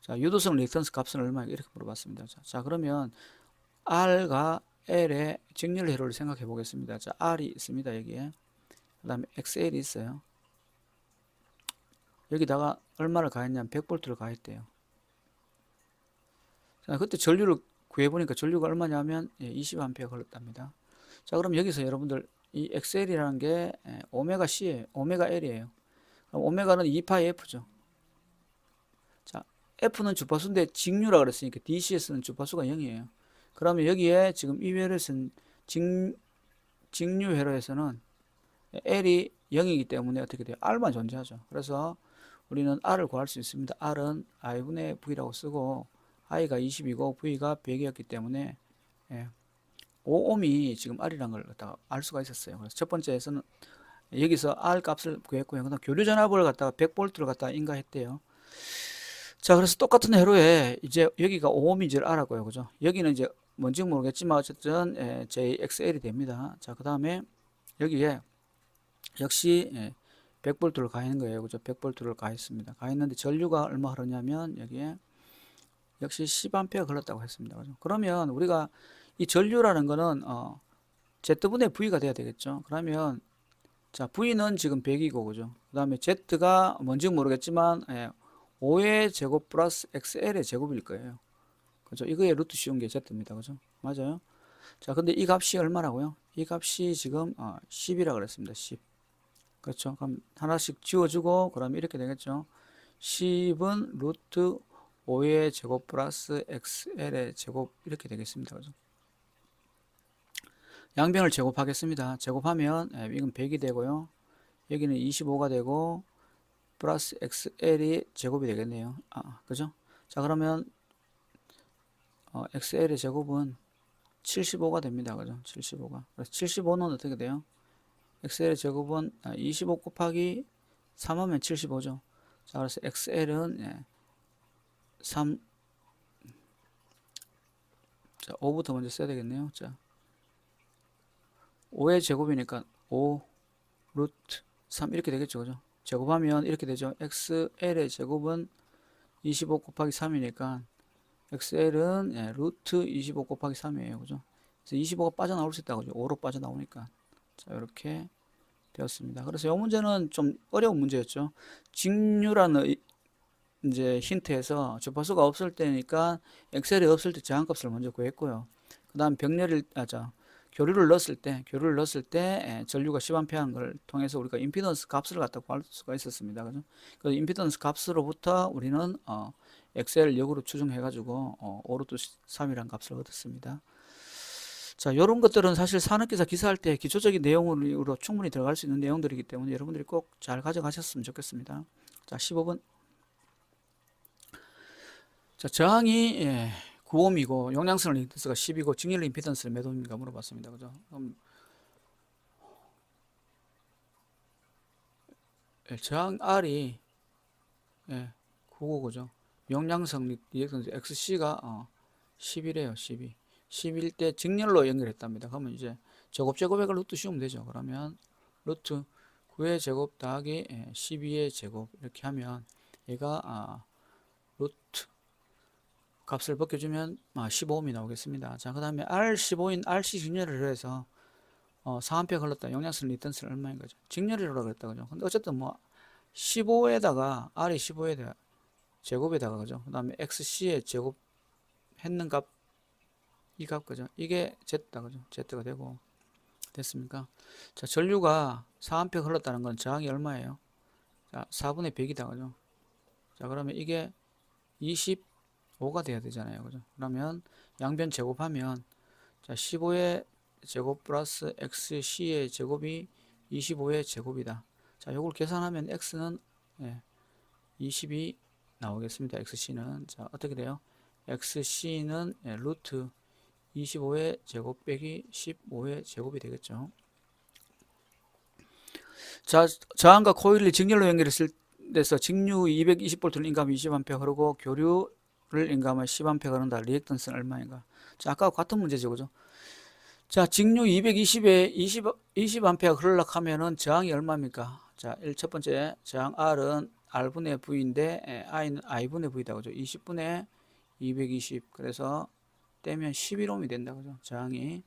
자, 유도성 리액턴스 값은 얼마야? 이렇게 물어봤습니다. 자, 그러면 R과 L의 직렬 회로를 생각해 보겠습니다. 자, R이 있습니다. 여기에. 그 다음에 XL이 있어요. 여기다가 얼마를 가했냐면 100V를 가했대요. 자, 그때 전류를 구해보니까 전류가 얼마냐면 20A 흘렀답니다. 자, 그럼 여기서 여러분들 이 XL이라는 게 오메가 C예요. 오메가 L이에요. 그럼 오메가는 2파이 F죠. 자, F는 주파수인데 직류라 그랬으니까 DCS는 주파수가 0이에요. 그러면 여기에 지금 이 회로에서는 직류 회로에서는 L이 0이기 때문에 어떻게 돼요? R만 존재하죠. 그래서 우리는 R을 구할 수 있습니다. R은 I분의 V라고 쓰고 I가 20이고 V가 100이었기 때문에 5옴이 지금 R이라는 걸 갖다가 알 수가 있었어요. 그래서 첫 번째에서는 여기서 R 값을 구했고요. 그다음 교류 전압을 갖다가 100V를 갖다가 인가했대요. 자, 그래서 똑같은 회로에 이제 여기가 5옴인지를 알았고요. 그죠? 여기는 이제 뭔지 모르겠지만 어쨌든 JXL이 됩니다. 자, 그 다음에 여기에 역시 100V를 가하는 거예요. 그죠? 100V를 가했습니다. 가했는데 전류가 얼마 흐르냐면 여기에 역시 10A 걸렸다고 했습니다. 그죠? 그러면 우리가 이 전류라는 거는 Z분의 V가 돼야 되겠죠. 그러면 자, V는 지금 100이고, 그죠? 그 다음에 Z가 뭔지 모르겠지만, 5의 제곱 플러스 XL의 제곱일 거예요. 그죠? 이거의 루트 씌운 게 Z입니다. 그죠? 맞아요? 자, 근데 이 값이 얼마라고요? 이 값이 지금 10이라 그랬습니다. 10. 그렇죠? 그럼 하나씩 지워주고, 그러면 이렇게 되겠죠? 10은 루트 5의 제곱 플러스 XL의 제곱, 이렇게 되겠습니다. 그죠? 양변을 제곱하겠습니다. 제곱하면 이건 100이 되고요. 여기는 25가 되고 플러스 XL이 제곱이 되겠네요. 그죠? 자, 그러면 XL의 제곱은 75가 됩니다. 그죠? 75가. 그래서 75는 어떻게 돼요? XL의 제곱은 25 곱하기 3하면 75죠. 자, 그래서 XL은 3, 자, 5부터 먼저 써야 되겠네요. 자, 5의 제곱이니까 5 루트 3 이렇게 되겠죠. 그죠? 제곱하면 이렇게 되죠. XL의 제곱은 25 곱하기 3이니까 XL은 루트 25 곱하기 3이에요. 그죠? 그래서 25가 빠져나올 수 있다. 그죠? 5로 빠져나오니까. 자, 이렇게 되었습니다. 그래서 이 문제는 좀 어려운 문제였죠. 직류라는 이제 힌트에서 주파수가 없을 때니까 엑셀이 없을 때 저항값을 먼저 구했고요. 그 다음 교류를 넣었을 때 전류가 10A인 걸 통해서 우리가 임피던스 값을 갖다 구할 수가 있었습니다. 그죠? 그 임피던스 값으로부터 우리는 엑셀 역으로 추정해 가지고 5루트 3이라는 값을 얻었습니다. 자, 이런 것들은 사실 산업기사 기사할 때 기초적인 내용으로 충분히 들어갈 수 있는 내용들이기 때문에 여러분들이 꼭 잘 가져가셨으면 좋겠습니다. 자, 15번. 자, 저항이 9옴이고 용량선을 임피던스가 10이고 직렬 임피던스는 몇 옴인가 물어봤습니다. 그죠? 저항 R이 9고 그죠? 용량성 리액턴스 XC가 10이래요. 12. 10일 때 직렬로 연결했답니다. 그러면 이제 제곱의 루트 씌우면 되죠. 그러면 루트 9의 제곱 더하기 12의 제곱 이렇게 하면 얘가 루트 값을 벗겨주면 15옴이 나오겠습니다. 자, 그 다음에 R15인 RC 직렬을 해서 4A 걸렸다. 용량성 리턴스는 얼마인 거죠? 직렬이라고 그랬다. 그죠? 근데 어쨌든 15에다가 R이 15에다가 제곱에다가 그죠? 그 다음에 XC의 제곱 했는 값 이 값 그죠? 이게 Z다 그죠? Z가 되고 됐습니까? 자, 전류가 4A 흘렀다는 건 저항이 얼마예요? 자, 4분의 100이다 그죠? 자, 그러면 이게 25가 돼야 되잖아요. 그죠? 그러면 양변 제곱하면 자, 15의 제곱 플러스 XC의 제곱이 25의 제곱이다. 자, 요걸 계산하면 X는 20이 나오겠습니다. XC는. 자, 어떻게 돼요? XC는 루트 25의 제곱 빼기 15의 제곱이 되겠죠. 자, 저항과 코일을 직렬로 연결했을 때서 직류 220V를 인가하면 20A 흐르고 교류를 인가하면 10A 흐른다. 리액턴스는 얼마인가? 자, 아까 같은 문제죠. 그죠? 자, 직류 220에 20A 흐르려고 하면은 저항이 얼마입니까? 자, 첫 번째 저항 R은 R분의 V인데 I는 I분의 V다. 그죠? 20분의 220. 그래서 떼면 11옴이 된다. 그죠? 저항이.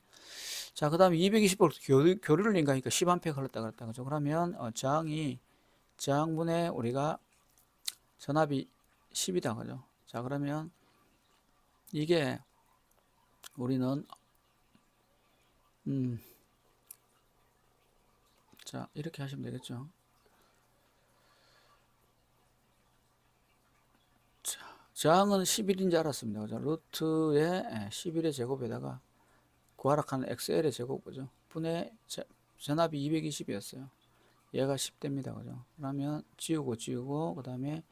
자, 그 다음에 220V 교류를 인가하니까 10A 흘렀다. 그랬다. 그죠? 그러면 저항분의 우리가 전압이 10이다. 그죠? 자, 그러면 이게 우리는 자, 이렇게 하시면 되겠죠. 자, 저항은 11인지 알았습니다. 그죠? 루트에 11의 제곱에다가 구하락하는 XL의 제곱, 그죠? 분의 전압이 220이었어요. 얘가 10대입니다. 그죠? 그러면 지우고, 그 다음에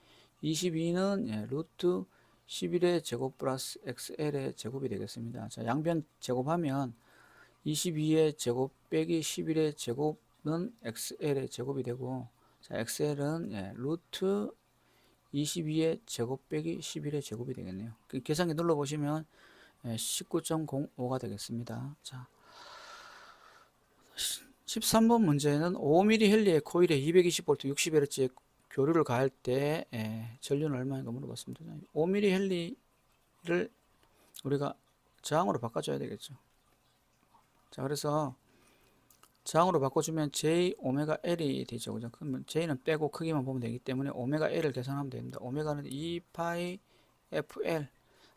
22는 루트 11의 제곱 플러스 XL의 제곱이 되겠습니다. 자, 양변 제곱하면 22의 제곱 빼기 11의 제곱은 XL의 제곱이 되고, 자, XL은 루트 22의 제곱 빼기 11의 제곱이 되겠네요. 그 계산기 눌러보시면 19.05가 되겠습니다. 자, 13번 문제는 5mm 헬리의 코일에 220V 60Hz의 교류를 가할 때 전류는 얼마인가 물어봤습니다. 5mm 헬리 우리가 저항으로 바꿔줘야 되겠죠. 자, 그래서 저항으로 바꿔주면 J 오메가 L이 되죠. 그죠? 그러면 J는 빼고 크기만 보면 되기 때문에 오메가 L을 계산하면 됩니다. 오메가는 2파이 FL.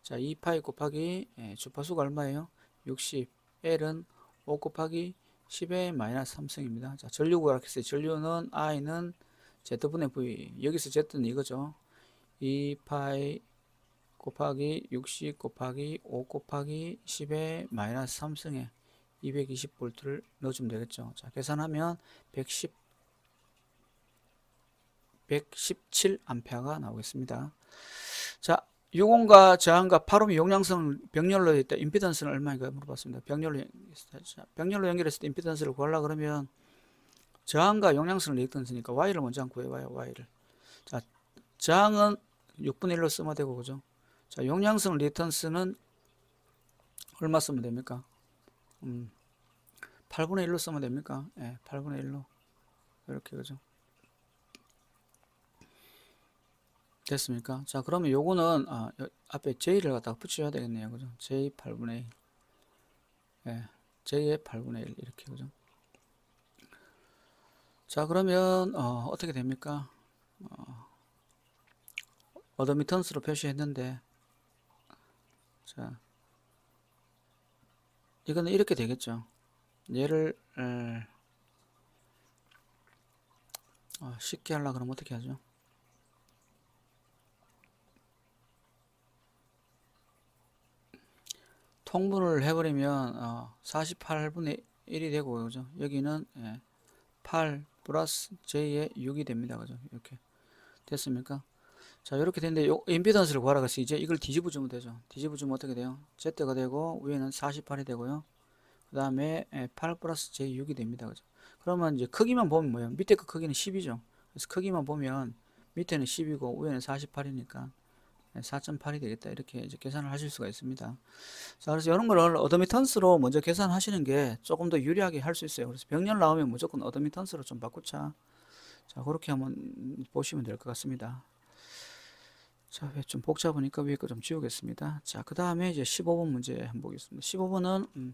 자, 2파이 곱하기 주파수가 얼마예요? 60. L은 5 곱하기 10의 마이너스 3승입니다. 자, 전류 구하라 했어요. 전류는 I는 Z분의 V. 여기서 Z는 이거죠. 2파이 곱하기 60 곱하기 5 곱하기 10의 마이너스 3승에 220V를 넣어주면 되겠죠. 자, 계산하면 117A가 나오겠습니다. 자, 유공과 저항과 8옴 용량성 병렬로 되어 있다. 임피던스는 얼마인가 물어봤습니다. 병렬로 연결했을 때 임피던스를 구하려고 그러면 저항과 용량성을 리액턴스니까 Y를 먼저 한번 구해봐요. Y를. 자, 저항은 6분의 1로 쓰면 되고, 그죠? 자, 용량성 리액턴스는 얼마 쓰면 됩니까? 8분의 1로 쓰면 됩니까? 예, 8분의 1로. 이렇게, 그죠? 됐습니까? 자, 그러면 요거는, 앞에 J를 갖다가 붙여야 되겠네요. 그죠? J 8분의 1. 예, J의 8분의 1. 이렇게, 그죠? 자, 그러면, 어떻게 됩니까? 어드미턴스로 표시했는데, 자, 이거는 이렇게 되겠죠. 얘를 쉽게 하려고 그러면 어떻게 하죠? 통분을 해버리면 48분의 1이 되고, 그죠? 여기는 8 플러스 J의 6이 됩니다. 그죠? 이렇게 됐습니까? 자, 이렇게 됐는데 임피던스를 구하라 그래서 이제 이걸 뒤집어 주면 되죠. 뒤집어 주면 어떻게 돼요? Z가 되고 위에는 48이 되고요. 그 다음에 8 플러스 J6이 됩니다. 그죠? 그러면 이제 크기만 보면 뭐예요? 밑에 그 크기는 10이죠. 그래서 크기만 보면 밑에는 10이고 위에는 48이니까 4.8이 되겠다. 이렇게 이제 계산을 하실 수가 있습니다. 자, 그래서 이런 거를 어드미턴스로 먼저 계산하시는 게 조금 더 유리하게 할 수 있어요. 그래서 병렬 나오면 무조건 어드미턴스로 좀 바꾸자. 자, 그렇게 한번 보시면 될 것 같습니다. 자, 왜 좀 복잡하니까 위에 거 좀 지우겠습니다. 자, 그 다음에 이제 15번 문제 한번 보겠습니다. 15번은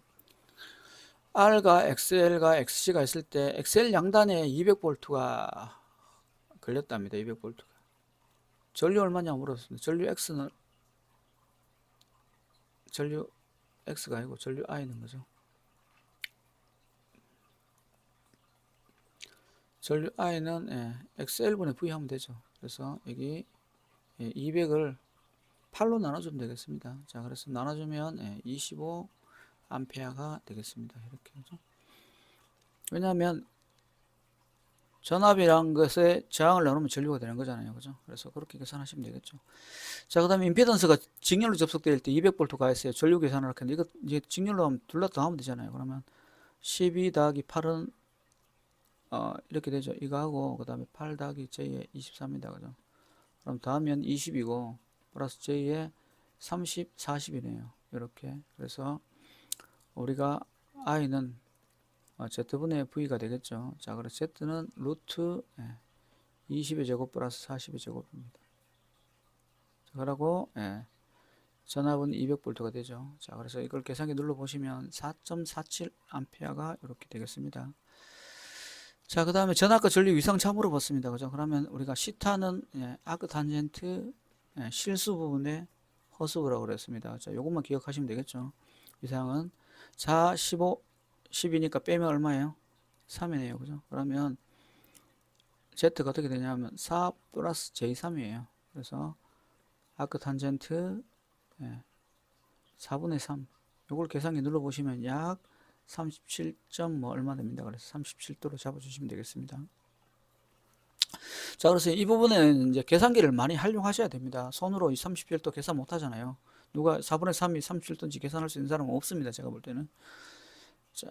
R과 XL과 XC가 있을 때 XL 양단에 200V가 걸렸답니다. 200V가. 전류 얼마냐고 물었습니다. 전류 X가 아니고 전류 I는 거죠. 전류 I는 XL분의 V 하면 되죠. 그래서 여기 200을 8로 나눠주면 되겠습니다. 자, 그래서 나눠주면 25A가 되겠습니다. 이렇게 하죠. 왜냐하면 전압이란 것에 저항을 나누면 전류가 되는 거잖아요. 그죠? 그래서 그렇게 계산하시면 되겠죠. 자, 그 다음에 임피던스가 직렬로 접속될 때 200V 가했어요. 전류 계산을 할 텐데, 이거 이제 직렬로 하면 둘 다 더하면 되잖아요. 그러면 12 더하기 8은, 이렇게 되죠. 이거 하고, 그 다음에 8 더하기 J에 23입니다. 그죠? 그럼 더하면 20이고, 플러스 J에 30, 40이네요. 이렇게. 그래서 우리가 I는 Z분의 V가 되겠죠. 자, 그래서 Z는 루트 20의 제곱 플러스 40의 제곱입니다. 자, 그러고 전압은 200V가 되죠. 자, 그래서 이걸 계산기 눌러보시면 4.47A가 이렇게 되겠습니다. 자, 그 다음에 전압과 전류 위상차 물어봤습니다. 그죠? 그러면 우리가 시타는 아크 탄젠트 실수 부분의 허수라고 그랬습니다. 자, 요것만 기억하시면 되겠죠. 위상은 4, 15, 10이니까 빼면 얼마예요? 3이네요. 그죠? 그러면 Z가 어떻게 되냐면 4 플러스 J3이에요. 그래서 아크 탄젠트 4분의 3. 요걸 계산기 눌러보시면 약 37. 얼마 됩니다. 그래서 37도로 잡아주시면 되겠습니다. 자, 그래서 이 부분에는 이제 계산기를 많이 활용하셔야 됩니다. 손으로 이 37도 계산 못 하잖아요. 누가 4분의 3이 37도인지 계산할 수 있는 사람은 없습니다. 제가 볼 때는. 자,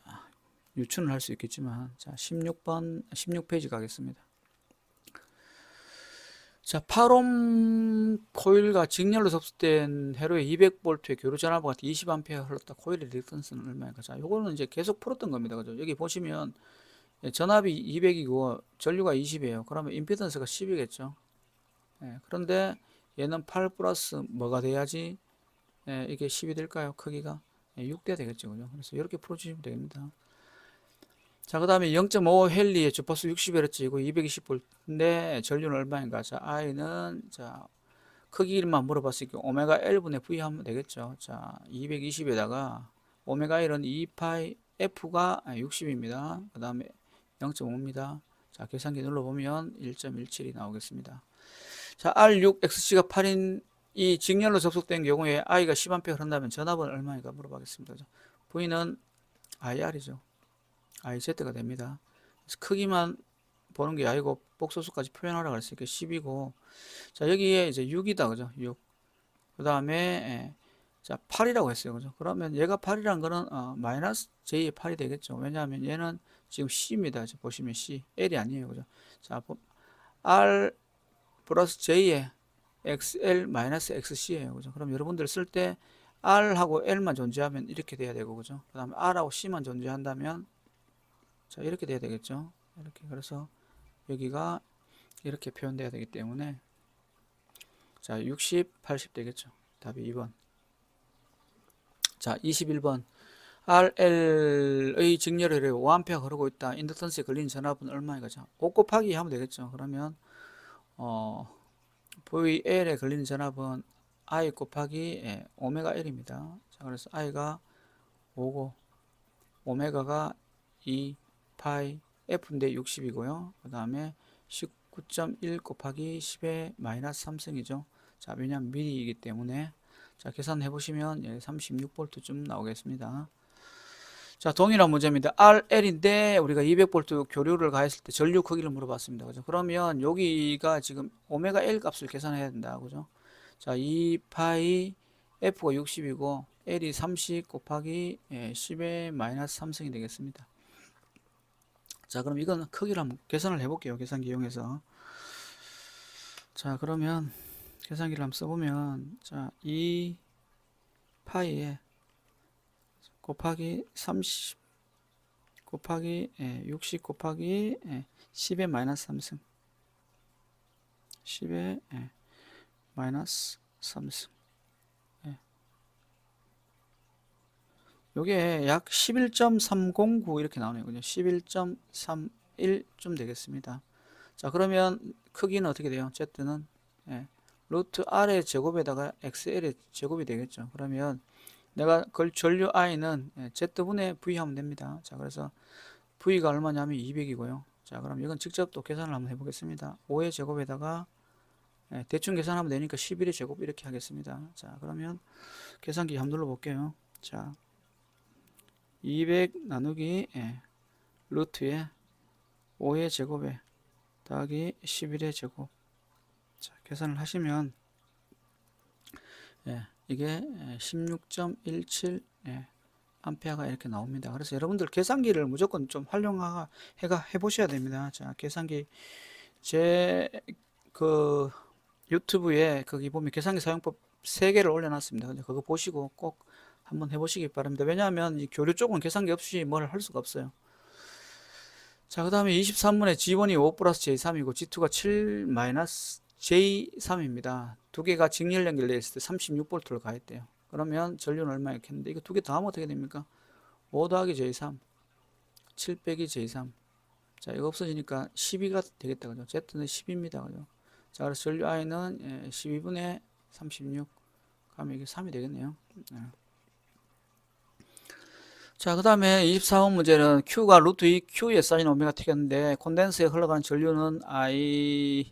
유추는 할 수 있겠지만, 자, 16페이지 가겠습니다. 자, 8옴 코일과 직렬로 접속된 회로에 200V의 교류 전압과 같은 20A 흘렀다. 코일의 리액턴스는 얼마인가? 자, 요거는 이제 계속 풀었던 겁니다. 그죠? 여기 보시면 전압이 200이고 전류가 20이에요. 그러면 임피던스가 10이겠죠. 그런데 얘는 8 플러스 뭐가 돼야지 이게 10이 될까요? 크기가 6대야 되겠죠. 그죠? 그래서 이렇게 풀어주시면 됩니다. 자, 그 다음에 0.5 헨리의 주파수 60Hz이고 220V인데 전류는 얼마인가? 자, I는 자 크기만 물어봤으니까 오메가 L분의 V 하면 되겠죠. 자, 220에다가 오메가 L은 2파이 F가 60입니다. 그 다음에 0.5입니다. 자, 계산기 눌러보면 1.17이 나오겠습니다. 자, R6 XC가 8인 이 직렬로 접속된 경우에 I가 10A 흐른다면 전압은 얼마인가 물어보겠습니다. V는 IR이죠. IZ가 됩니다. 그래서 크기만 보는 게 아니고 복소수까지 표현하라고 했으니까 10이고, 자, 여기에 이제 6이다. 그죠? 6. 그 다음에, 자, 8이라고 했어요. 그죠? 그러면 얘가 8이란 거는, 마이너스 J의 8이 되겠죠. 왜냐하면 얘는 지금 C입니다. 보시면 C. L이 아니에요. 그죠? 자, R 플러스 J의 XL 마이너스 XC예요. 그죠? 그럼 여러분들 쓸 때 R하고 L만 존재하면 이렇게 돼야 되고, 그죠? 그 다음에 R하고 C만 존재한다면, 자, 이렇게 돼야 되겠죠. 이렇게. 그래서 여기가 이렇게 표현돼야 되기 때문에, 자, 60, 80 되겠죠. 답이 2번. 자, 21번. RL의 직렬혈에 5A 흐르고 있다. 인덕턴스에 걸린 전압은 얼마인가? 자, 5 곱하기 하면 되겠죠. 그러면 VL에 걸리는 전압은 I 곱하기 오메가 L입니다. 자, 그래서 I가 5고 오메가가 2 파이 F인데 60이고요. 그 다음에 19.1 곱하기 10의 마이너스 3승이죠. 자, 왜냐하면 미리이기 때문에. 자, 계산해 보시면 36V쯤 나오겠습니다. 자, 동일한 문제입니다. RL인데 우리가 200V 교류를 가했을 때 전류 크기를 물어봤습니다. 그죠? 그러면 여기가 지금 오메가 L 값을 계산해야 된다. 그죠? 자, 2파이 F가 60이고 L이 30 곱하기 10의 마이너스 3승이 되겠습니다. 자, 그럼 이건 크기를 한번 계산을 해볼게요. 계산기 이용해서. 자, 그러면 계산기를 한번 써보면, 자, 2 파이에 곱하기 30 곱하기 60 곱하기 10의 마이너스 3승 10의 마이너스 3승 요게 약 11.309 이렇게 나오네요. 그죠? 11.31쯤 되겠습니다. 자, 그러면 크기는 어떻게 돼요? Z는 루트 R의 제곱에다가 XL의 제곱이 되겠죠. 그러면 내가 전류 I는 Z분의 V 하면 됩니다. 자, 그래서 V가 얼마냐면 200이고요. 자, 그럼 이건 직접 또 계산을 한번 해보겠습니다. 5의 제곱에다가 대충 계산하면 되니까 11의 제곱 이렇게 하겠습니다. 자, 그러면 계산기 한번 눌러볼게요. 자, 200 나누기 루트에 5의 제곱에 더하기 11의 제곱. 자, 계산을 하시면 이게 16.17 암페어가 이렇게 나옵니다. 그래서 여러분들 계산기를 무조건 좀 해보셔야 됩니다. 자, 계산기 제 유튜브에 거기 보면 계산기 사용법 3개를 올려놨습니다. 그거 보시고 꼭 한번 해보시기 바랍니다. 왜냐하면 이 교류 쪽은 계산기 없이 뭘 할 수가 없어요. 자, 그 다음에 23번에 G1이 5 플러스 J3이고 G2가 7 마이너스 J3입니다. 두 개가 직렬 연결되어 있을 때 36V를 가했대요. 그러면 전류는 얼마 이렇게 했는데 이거 두 개 다 하면 어떻게 됩니까? 5 더하기 J3 7 빼기 J3. 자, 이거 없어지니까 12가 되겠다. 그죠? Z는 10입니다. 그죠? 자, 그래서 전류 I는 12분의 36 가면 이게 3이 되겠네요. 자, 그 다음에 24번 문제는 Q가 루트 2 Q에 사인 오메가 T였는데 콘덴서에 흘러가는 전류는 IC는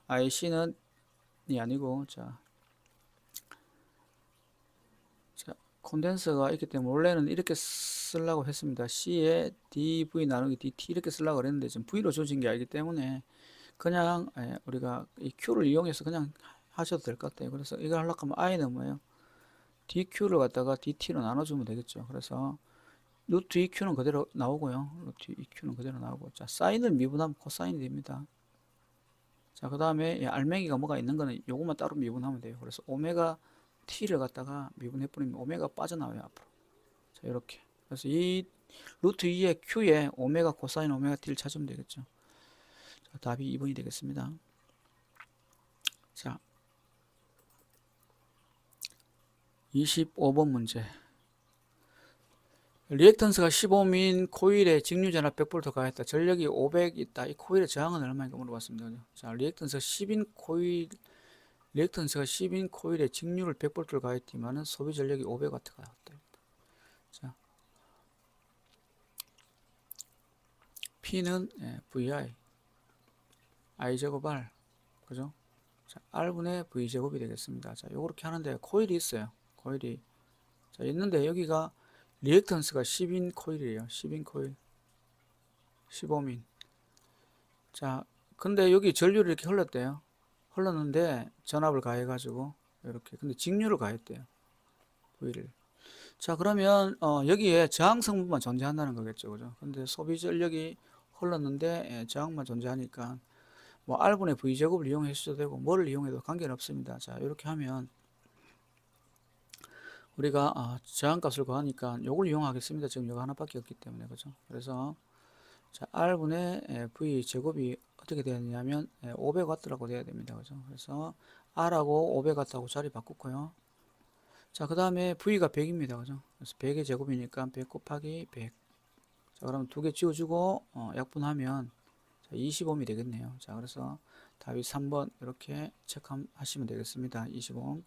IC는 이 아니고 자 콘덴서가 있기 때문에 원래는 이렇게 쓰려고 했습니다. C에 dV 나누기 dt 이렇게 쓰려고 그랬는데 지금 V로 조진 게 아니기 때문에 그냥 우리가 이 Q를 이용해서 그냥 하셔도 될 것 같아요. 그래서 이걸 하려고 하면 I는 뭐예요? dq를 갖다가 dt로 나눠주면 되겠죠. 그래서 루트 2q는 그대로 나오고요. 루트 2q는 그대로 나오고, 자, 사인을 미분하면 코사인이 됩니다. 자, 그 다음에 알맹이가 뭐가 있는 거는 요것만 따로 미분하면 돼요. 그래서 오메가 t를 갖다가 미분해버리면 오메가 빠져나와요, 앞으로. 자, 이렇게. 그래서 이 루트 2의 q에 오메가 코사인 오메가 t를 찾으면 되겠죠. 자, 답이 2번이 되겠습니다. 자, 25번 문제. 리액턴스가 15민 코일에 직류전압 100V 가했다. 전력이 500 있다. 이 코일의 저항은 얼마인가 물어봤습니다. 자, 리액턴스가 10인 코일에 직류를 100V를 가했지만은 소비 전력이 500W 가했다. 자, P는 VI, I 제곱 R, 그죠? 자, R분의 V 제곱이 되겠습니다. 자, 요렇게 하는데 코일이 있어요. 코일이. 자, 있는데 여기가 리액턴스가 10인 코일이에요. 10인 코일. 15민. 자, 근데 여기 전류를 이렇게 흘렀대요. 흘렀는데 전압을 가해가지고 이렇게. 근데 직류를 가했대요. V를. 자, 그러면 여기에 저항 성분만 존재한다는 거겠죠. 그죠? 근데 소비 전력이 흘렀는데 저항만 존재하니까 뭐 R분의 V제곱을 이용해도 되고 뭐를 이용해도 관계는 없습니다. 자, 이렇게 하면 우리가 저항값을 구하니까 요걸 이용하겠습니다. 지금 요거 하나밖에 없기 때문에. 그죠? 그래서 자, R분의 V 제곱이 어떻게 되느냐면 500W라고 돼야 됩니다. 그죠? 그래서 R하고 500W하고 자리 바꾸고요. 자, 그 다음에 V가 100입니다. 그죠? 그래서 100의 제곱이니까 100 곱하기 100. 자, 그럼 두 개 지워주고 약분하면 25옴이 되겠네요. 자, 그래서 답이 3번 이렇게 체크하시면 되겠습니다. 25옴.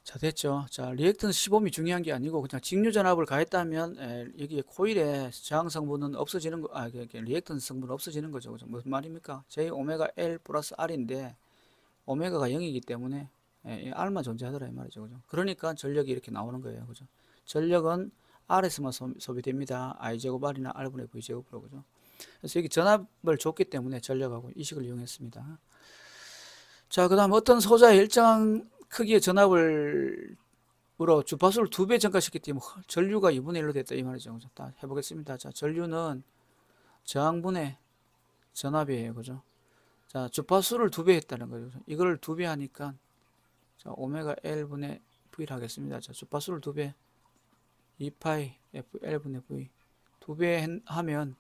자, 됐죠. 자, 리액턴스 15옴이 중요한 게 아니고 그냥 직류전압을 가했다면 여기에 코일의 저항 성분은 없어지는 거, 리액턴스 성분은 없어지는 거죠. 그죠? 무슨 말입니까? J 오메가 L 플러스 R인데 오메가가 0이기 때문에 R만 존재하더라 이 말이죠. 그죠? 그러니까 전력이 이렇게 나오는 거예요. 그죠? 전력은 R에서만 소비됩니다. I 제곱 R이나 R분의 V 제곱으로. 그죠? 그래서 여기 전압을 줬기 때문에 전력하고 이 식을 이용했습니다. 자, 그 다음 어떤 소자의 일정한 크기의 전압을 으로 주파수를 2배 증가시켰기 때문에 전류가 2분의 1로 됐다 이 말이죠. 그죠? 다 해보겠습니다. 자, 전류는 저항분의 전압이에요. 그죠? 자, 주파수를 2배 했다는 거죠. 이걸 2배 하니까 자, 오메가 L분의 V를 하겠습니다. 자, 주파수를 2배 2파이 F L분의 V 2배 하면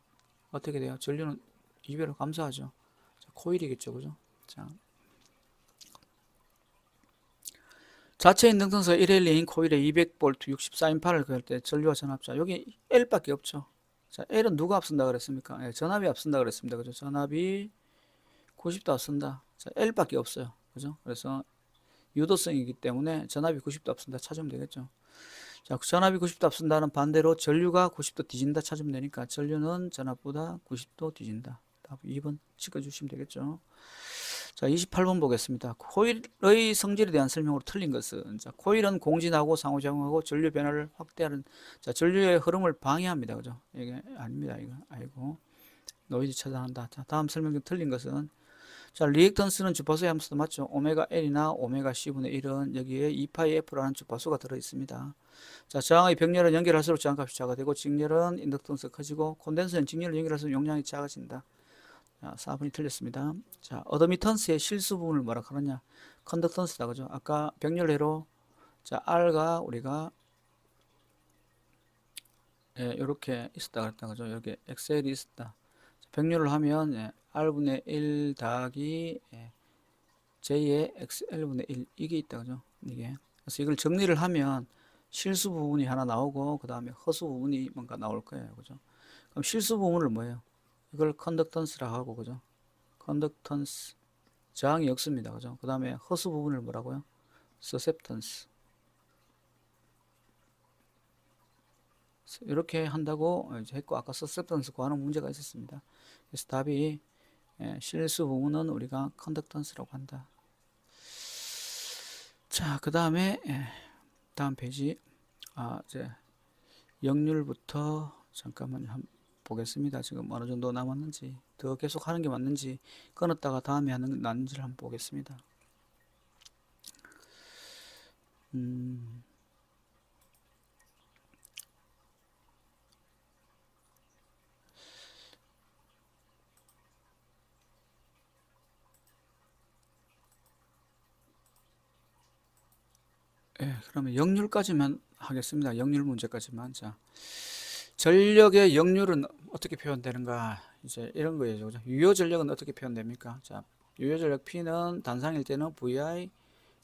어떻게 돼요? 전류는 2배로 감소하죠. 자, 코일이겠죠. 그죠? 자, 자체 인덕턴스가 1L인 코일에 200V 64인파를 그을 때 전류와 전압자 여기 L밖에 없죠. 자, L은 누가 앞선다 그랬습니까? 전압이 앞선다 그랬습니다. 그죠? 전압이 90도 앞선다. 자, L밖에 없어요. 그죠? 그래서 유도성이기 때문에 전압이 90도 앞선다 찾으면 되겠죠. 자, 전압이 90도 앞선다는 반대로 전류가 90도 뒤진다 찾으면 되니까 전류는 전압보다 90도 뒤진다. 답 2번 찍어주시면 되겠죠. 자, 28번 보겠습니다. 코일의 성질에 대한 설명으로 틀린 것은 자, 코일은 공진하고 상호작용하고 전류 변화를 확대하는 자, 전류의 흐름을 방해합니다. 그죠? 이게 아닙니다. 이거 아이고 노이즈 차단한다. 자, 다음 설명 중 틀린 것은 자, 리액턴스는 주파수의 함수도 맞죠? 오메가 L이나 오메가 C분의 1은 여기에 2파이 F라는 주파수가 들어있습니다. 자, 저항의 병렬은 연결할수록 저항값이 작아지고 직렬은 인덕턴스가 커지고 콘덴서는 직렬을 연결할수록 용량이 작아진다. 자, 4번이 틀렸습니다. 자, 어드미턴스의 실수 부분을 뭐라 하느냐? 컨덕턴스다. 그죠? 아까 병렬회로 자, R가 우리가 이렇게 있었다 그랬다. 그죠? 여기 XL이 있었다. 병렬을 하면 R분의 1 더하기 J의 XL분의 1 이게 있다. 그죠? 이게. 그래서 이걸 정리를 하면 실수 부분이 하나 나오고 그 다음에 허수 부분이 뭔가 나올 거예요. 그죠? 그럼 실수 부분을 뭐예요? 이걸 컨덕턴스라 하고 그죠? 컨덕턴스 저항이 없습니다. 그죠? 그 다음에 허수 부분을 뭐라고요? 서셉턴스 이렇게 한다고 이제 했고 아까 서셉턴스 구하는 문제가 있었습니다. 그래서 답이 실수 부분은 우리가 컨덕턴스라고 한다. 자, 그 다음에 다음 페이지 이제 역률부터 잠깐만 한번 보겠습니다. 지금 어느 정도 남았는지 더 계속 하는 게 맞는지 끊었다가 다음에 하는 게 낫는지를 한번 보겠습니다. 그러면 역률까지만 하겠습니다. 역률 문제까지만. 자, 전력의 역률은 어떻게 표현되는가? 이제 이런 거예요. 그죠? 유효 전력은 어떻게 표현됩니까? 자, 유효 전력 P는 단상일 때는 VI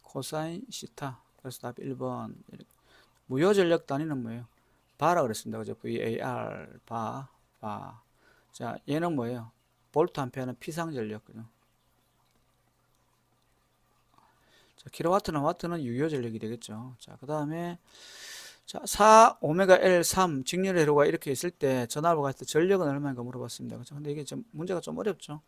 코사인 시타 그래서 답 1번. 무효 전력 단위는 뭐예요? 바라 그랬습니다. 그죠? VAR, 바. 자, 얘는 뭐예요? 볼트 암페어는 피상 전력. 그죠? 자, 킬로와트나 와트는 유효 전력이 되겠죠. 자, 그 다음에 자, 4 오메가 L 3 직렬 회로가 이렇게 있을 때 전압을 갔을 때 전력은 얼마인가 물어봤습니다. 그죠? 근데 이게 좀 문제가 좀 어렵죠.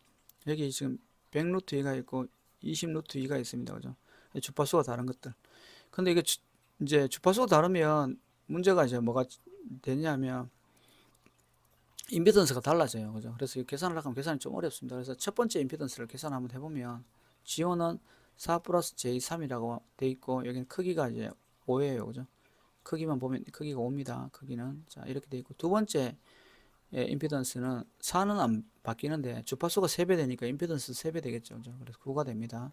여기 지금 100루트 2가 있고 20루트 2가 있습니다. 그죠? 주파수가 다른 것들. 근데 이게 이제 주파수가 다르면 문제가 이제 뭐가 되냐면 임피던스가 달라져요. 그죠? 그래서 이 계산을 하면 계산이 좀 어렵습니다. 그래서 첫 번째 임피던스를 계산 한번 해보면 지오는 4 플러스 J3이라고 돼 있고 여기는 크기가 이제 5예요. 그죠? 크기만 보면 크기가 5입니다. 크기는. 자, 이렇게 돼 있고 두 번째 임피던스는 4는 안 바뀌는데 주파수가 3배 되니까 임피던스 3배 되겠죠. 그죠? 그래서 9가 됩니다.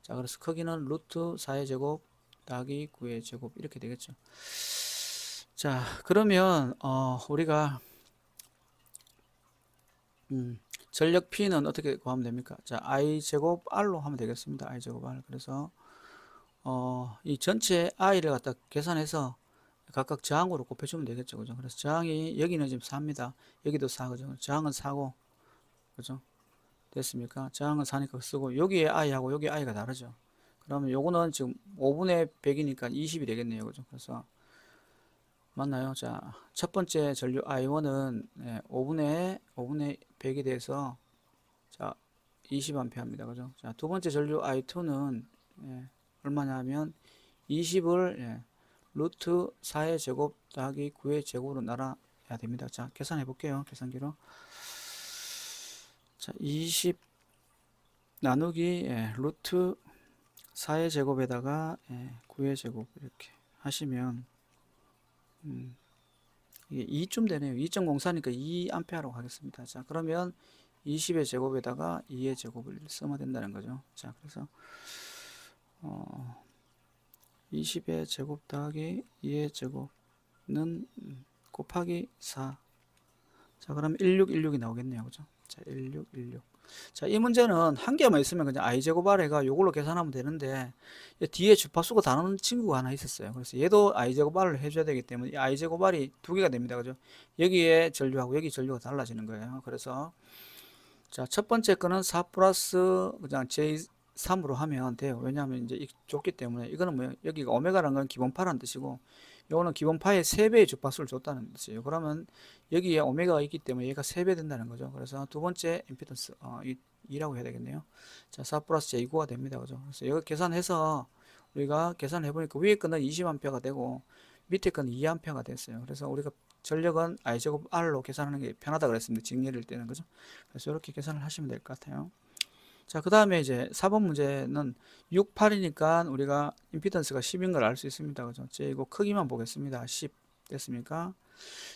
자, 그래서 크기는 루트 4의 제곱 더하기 9의 제곱 이렇게 되겠죠. 자, 그러면 우리가 전력 P는 어떻게 구하면 됩니까? 자, I 제곱 R로 하면 되겠습니다. I 제곱 R. 그래서 이 전체 I를 갖다 계산해서 각각 저항으로 곱해주면 되겠죠. 그죠? 그래서 저항이 여기는 지금 4입니다. 여기도 4. 그죠? 저항은 4고, 그죠? 됐습니까? 저항은 4니까 쓰고, 여기에 I하고 여기 I가 다르죠. 그러면 요거는 지금 5분의 100이니까 20이 되겠네요. 그죠? 그래서, 맞나요? 자, 첫 번째 전류 I1은 5분의 100이 돼서, 자, 20A입니다. 그죠? 자, 두 번째 전류 I2는 얼마냐면 20을 루트 4의 제곱 더하기 9의 제곱으로 나눠야 됩니다. 자, 계산해 볼게요. 계산기로. 자, 20 나누기 루트 4의 제곱에다가 9의 제곱 이렇게 하시면 이게 2쯤 되네요. 2.04니까 2A로 가겠습니다. 자, 그러면 20의 제곱에다가 2의 제곱을 쓰면 된다는 거죠. 자, 그래서 20의 제곱 더하기 2의 제곱은 곱하기 4. 자, 그럼 1616이 나오겠네요. 그죠? 자, 1616. 자, 이 문제는 한 개만 있으면 그냥 i제곱 r가 요걸로 계산하면 되는데 뒤에 주파수가 다른 친구가 하나 있었어요. 그래서 얘도 i제곱 r을 해줘야 되기 때문에 i제곱 r이 두 개가 됩니다. 그죠? 여기에 전류하고 여기 전류가 달라지는 거예요. 그래서 자, 첫 번째 거는 4 플러스 그냥 J3으로 하면 돼요. 왜냐하면 이제 줬기 때문에 이거는 뭐예요? 여기가 오메가라는 건 기본파라는 뜻이고 요거는 기본파의 3배의 주파수를 줬다는 뜻이에요. 그러면 여기에 오메가가 있기 때문에 얘가 3배 된다는 거죠. 그래서 두 번째 임피던스 2라고 해야 되겠네요. 자, 4 플러스 J9가 됩니다. 그죠? 그래서 이거 계산해서 우리가 계산해 보니까 위에 거는 20A가 되고 밑에 거는 2A가 됐어요. 그래서 우리가 전력은 I제곱 R로 계산하는 게 편하다 그랬습니다. 직렬일 때는. 그죠? 그래서 이렇게 계산을 하시면 될 것 같아요. 자, 그 다음에 이제 4번 문제는 6, 8이니까 우리가 임피던스가 10인 걸 알 수 있습니다. 그죠? 이거 크기만 보겠습니다. 10 됐습니까?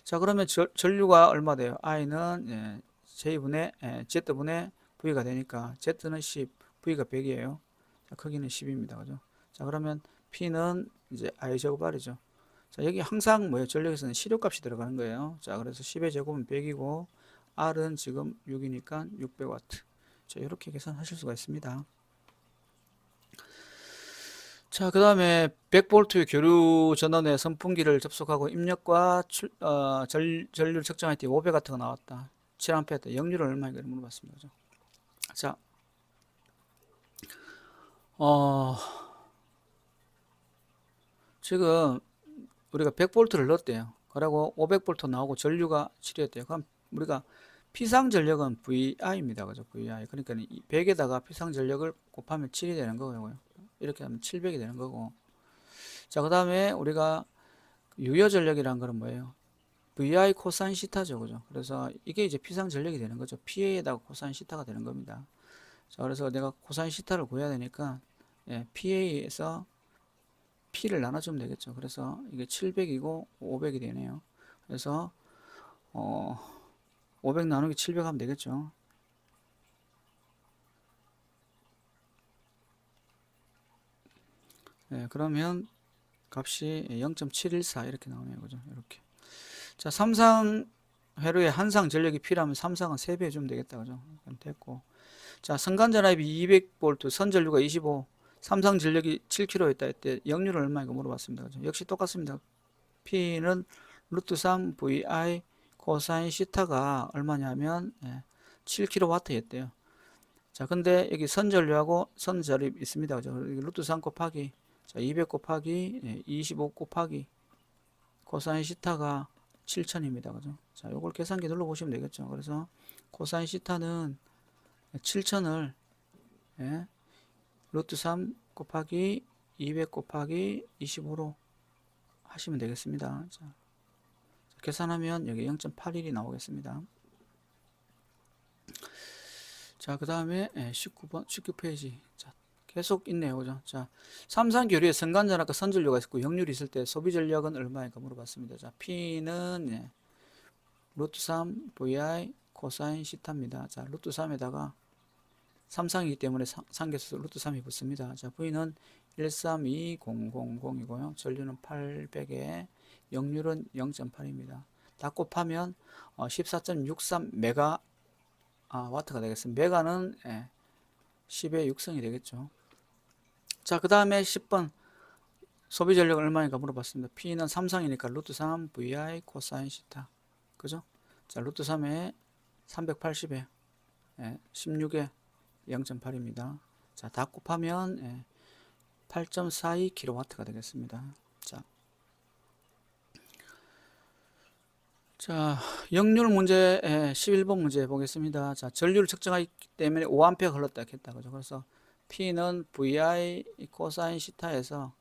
자, 그러면 전류가 얼마 돼요? I는 J분의 Z분의 V가 되니까 Z는 10, V가 100이에요. 자, 크기는 10입니다. 그죠? 자, 그러면 P는 이제 I 제곱 R이죠. 자, 여기 항상 뭐예요? 전력에서는 실효값이 들어가는 거예요. 자, 그래서 10의 제곱은 100이고 R은 지금 6이니까 600W. 자, 이렇게 계산하실 수가 있습니다. 자, 그 다음에 100V 교류 전원에 선풍기를 접속하고 입력과 전류를 측정할 때 500 같은 거 나왔다. 7A 때 역률은 얼마인가 물어봤습니다. 그죠? 자, 지금 우리가 100V를 넣었대요. 그리고 500V 나오고 전류가 7이었대요. 그럼 우리가 피상 전력은 VI입니다. 그죠? VI. 그러니까 100에다가 피상 전력을 곱하면 7이 되는 거고요. 이렇게 하면 700이 되는 거고. 자, 그 다음에 우리가 유효 전력이란 거는 뭐예요? VI 코사인 시타죠. 그죠? 그래서 이게 이제 피상 전력이 되는 거죠. PA에다가 코사인 시타가 되는 겁니다. 자, 그래서 내가 코사인 시타를 구해야 되니까 PA에서 P를 나눠주면 되겠죠. 그래서 이게 700이고 500이 되네요. 그래서 500 나누기 700 하면 되겠죠. 네, 그러면 값이 0.714 이렇게 나오네요. 그죠? 이렇게. 자, 삼상 회로에 한상 전력이 필요하면 삼상은 3배 해주면 되겠다. 그죠? 됐고. 자, 선간 전압이 200V, 선 전류가 25. 삼성 전력이 7kg였다 했때 역률은 얼마인가 물어봤습니다. 그죠? 역시 똑같습니다. P는 루트 3 VI 코사인 시타가 얼마냐면 7kW였대요. 자, 근데 여기 선전류하고 선전립 있습니다. 그죠? 루트 3 곱하기, 자, 200 곱하기, 25 곱하기, 코사인 시타가 7000입니다. 그죠? 자, 요걸 계산기 눌러보시면 되겠죠. 그래서 코사인 시타는 7000을, 루트 3 곱하기 200 곱하기 25로 하시면 되겠습니다. 자, 계산하면 여기 0.81이 나오겠습니다. 자, 그 다음에 19번, 19페이지. 자, 계속 있네요. 그죠? 자, 삼산교류에 선간전압과 선전류가 있고 역률이 있을 때 소비전력은 얼마인가 물어봤습니다. 자, P는 루트 3 VI 코사인 시타입니다. 자, 루트 3에다가 삼상이기 때문에 상계수 루트 3이 붙습니다. 자, V는 132000이고요. 전류는 800에 역률은 0.8입니다. 다 곱하면 14.63 메가 와트가 되겠습니다. 메가는 10의 6성이 되겠죠. 자, 그 다음에 10번 소비 전력은 얼마인가 물어봤습니다. P는 삼성이니까 루트 3 VI 코사인 시타. 그죠? 자, 루트 3에 380에 16에 0.8입니다. 자, 다 곱하면 8.42kW가 되겠습니다. 자, 역률 문제 11번 문제 보겠습니다. 자, 전류를 측정하기 때문에 5A 흘렀다 했다. 그죠? 그래서 P는 VI 코사인 시타에서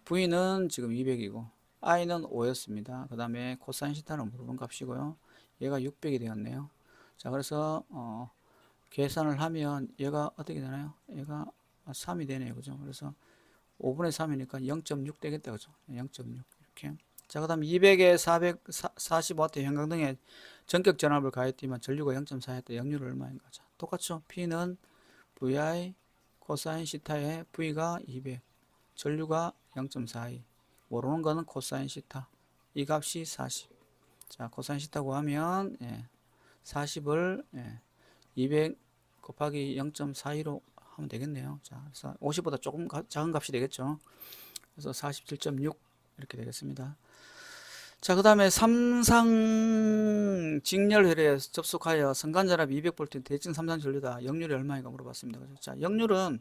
V는 지금 200이고 I는 5였습니다. 그 다음에 코사인 시타는 물어본 값이고요. 얘가 600이 되었네요. 자, 그래서 계산을 하면 얘가 어떻게 되나요? 얘가 3이 되네요. 그죠? 그래서 5분의 3이니까 0.6 되겠다. 그죠? 0.6 이렇게. 자, 그 다음 200에 440W 형광등에 전격 전압을 가했지만 전류가 0.4였다. 역률은 얼마인가? 자, 똑같죠? P는 VI 코사인 시타에 V가 200, 전류가 0.42. 모르는 거는 코사인 시타. 이 값이 40. 자, 코사인 시타 구하면 40을 200 곱하기 0.42로 하면 되겠네요. 자, 그래서 50보다 조금 작은 값이 되겠죠. 그래서 47.6 이렇게 되겠습니다. 자, 그 다음에 삼상 직렬회로에 접속하여 선간전압 200V 대칭 삼상 전류다. 역률이 얼마인가 물어봤습니다. 자, 역률은,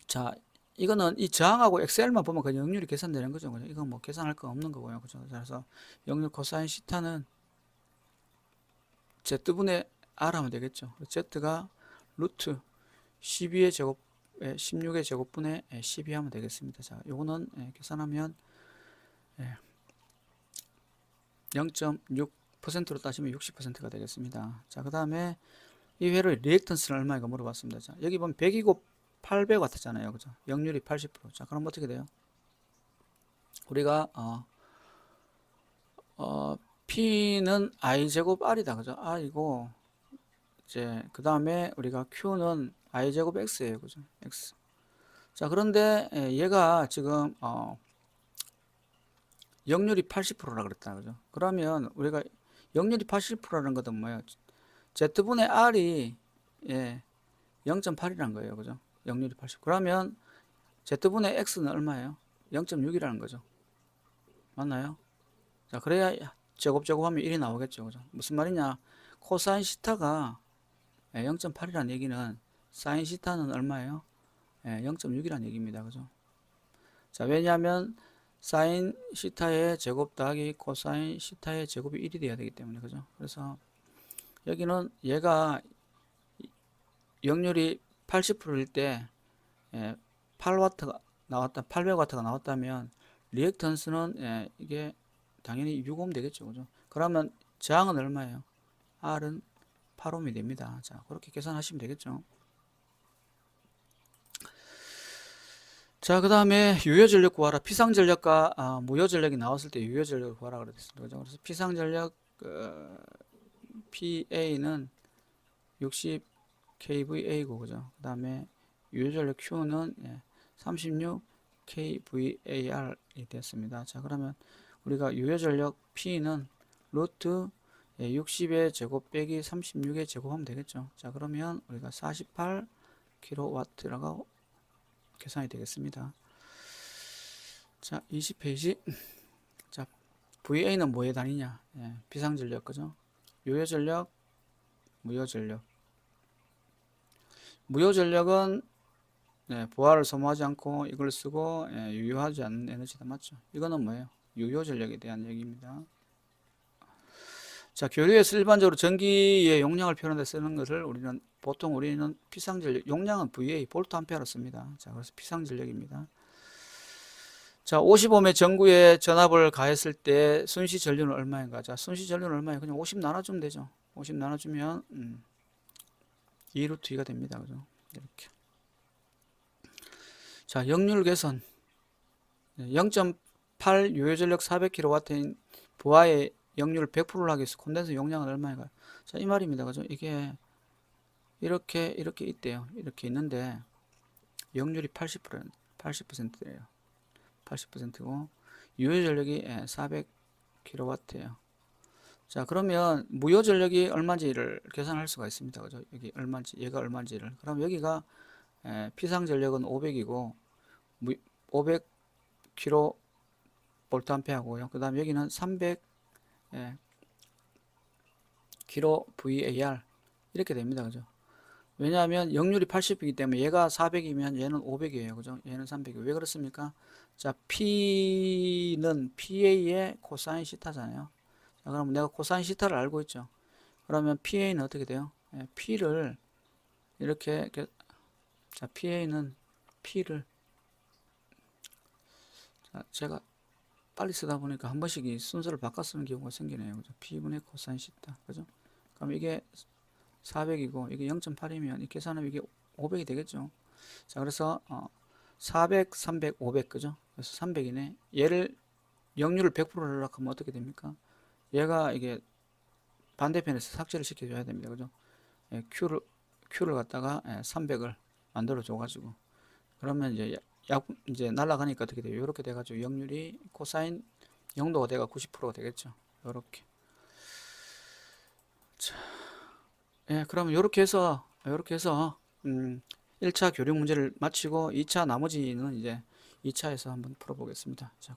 자, 이거는 이 저항하고 엑셀만 보면 그냥 역률이 계산되는 거죠. 그죠? 이건 뭐 계산할 거 없는 거고요. 그죠? 그래서 역률 코사인 시타는 Z분의 R 하면 되겠죠. Z가 루트 12의 제곱, 16의 제곱분의 12 하면 되겠습니다. 자, 요거는 계산하면 0.6%로 따지면 60%가 되겠습니다. 자, 그 다음에 이 회로의 리액턴스는 얼마인가 물어봤습니다. 자, 여기 보면 100이고 800 같았잖아요. 그죠? 역률이 80%. 자, 그럼 어떻게 돼요? 우리가 P는 I제곱 R이다. 그죠? R이고 이제 그 다음에 우리가 Q는 I제곱 X예요. 그죠? X. 자, 그런데 얘가 지금 역률이 80%라 그랬다. 그죠? 그러면 우리가 역률이 80%라는 것은 뭐예요? Z분의 R이 0.8이라는 거예요. 그죠? 역률이 80. 그러면 Z분의 X는 얼마예요? 0.6이라는 거죠. 맞나요? 자, 그래야 제곱하면 1이 나오겠죠. 그죠? 무슨 말이냐? 코사인 시타가 0.8이라는 얘기는 사인 시타는 얼마예요? 0.6이라는 얘기입니다. 그죠? 자, 왜냐하면 사인 시타의 제곱 더하기 코사인 시타의 제곱이 1이 돼야 되기 때문에. 그죠? 그래서 여기는 얘가 역률이 80%일 때 8W가 나왔다, 800W가 나왔다면 리액턴스는 이게 당연히 6옴 되겠죠. 그죠? 그러면 저항은 얼마예요? R은 8옴이 됩니다. 자, 그렇게 계산하시면 되겠죠. 자, 그 다음에 유효전력 구하라. 피상전력과 무효전력이 나왔을 때 유효전력을 구하라 그랬습니다. 그죠? 그래서 피상전력 PA는 60 kVA고, 그죠? 그 다음에 유효전력 Q는 36 kVAR이 됐습니다. 자, 그러면 우리가 유효전력 P는 루트 60의 제곱 빼기 36의 제곱하면 되겠죠. 자, 그러면 우리가 48 킬로와트라고 계산이 되겠습니다. 자, 20페이지. 자, VA는 뭐의 단위냐? 예, 비상전력, 그죠? 유효전력, 무효전력. 무효전력은 부하를 소모하지 않고 이걸 쓰고 유효하지 않는 에너지다, 맞죠? 이거는 뭐예요? 유효전력에 대한 얘기입니다. 자, 교류에서 일반적으로 전기의 용량을 표현할 때 쓰는 것을 보통 우리는 피상전력, 용량은 VA, 볼트 암페어로 씁니다. 자, 그래서 피상전력입니다. 자, 55매 전구에 전압을 가했을 때 순시 전류는 얼마인가? 자, 순시 전류는 얼마예요? 그냥 50 나눠주면 되죠. 50 나눠주면 2루트 2가 됩니다. 그죠? 이렇게. 자, 역률 개선. 0.8 유효전력 400kW인 부하의 역률 100%를 하기 위해서 콘덴서 용량은 얼마인가요? 자, 이 말입니다. 그죠? 이게 이렇게 있대요. 이렇게 있는데 역률이 80%예요. 80%고 유효전력이 400kW예요. 자, 그러면 무효전력이 얼마인지를 계산할 수가 있습니다. 그죠? 여기 얼마인지, 얘가 얼마인지를. 그럼 여기가 피상전력은 500이고 500kVA고요. 그 다음 여기는 300 kVAR 이렇게 됩니다. 그죠? 왜냐하면 역률이 80이기 때문에 얘가 400이면 얘는 500이에요. 그죠? 얘는 300이에요. 왜 그렇습니까? 자, P는 PA의 코사인 시타잖아요. 자, 그럼 내가 코사인 시타를 알고 있죠. 그러면 PA는 어떻게 돼요? P를 이렇게 자, PA는 P를 자, 제가 빨리 쓰다 보니까 한 번씩 이 순서를 바꿔 쓰는 경우가 생기네요. 그죠? P분의 코사인 시타. 그죠? 그럼 이게 400이고 이게 0.8이면 이 계산하면 이게 500이 되겠죠. 자, 그래서 400, 300, 500 그죠? 그래서 300이네. 얘를 역률을 100%로 하려고 하면 어떻게 됩니까? 얘가 이게 반대편에서 삭제를 시켜줘야 됩니다. 그죠? Q를 갖다가 300을 만들어 줘가지고 그러면 이제 날아가니까 어떻게 돼요? 이렇게 돼가지고 역률이 코사인 0도가 돼가 90%가 되겠죠. 이렇게. 자, 그러면 이렇게 해서 1차 교류 문제를 마치고 2차 나머지는 이제 2차에서 한번 풀어보겠습니다. 자,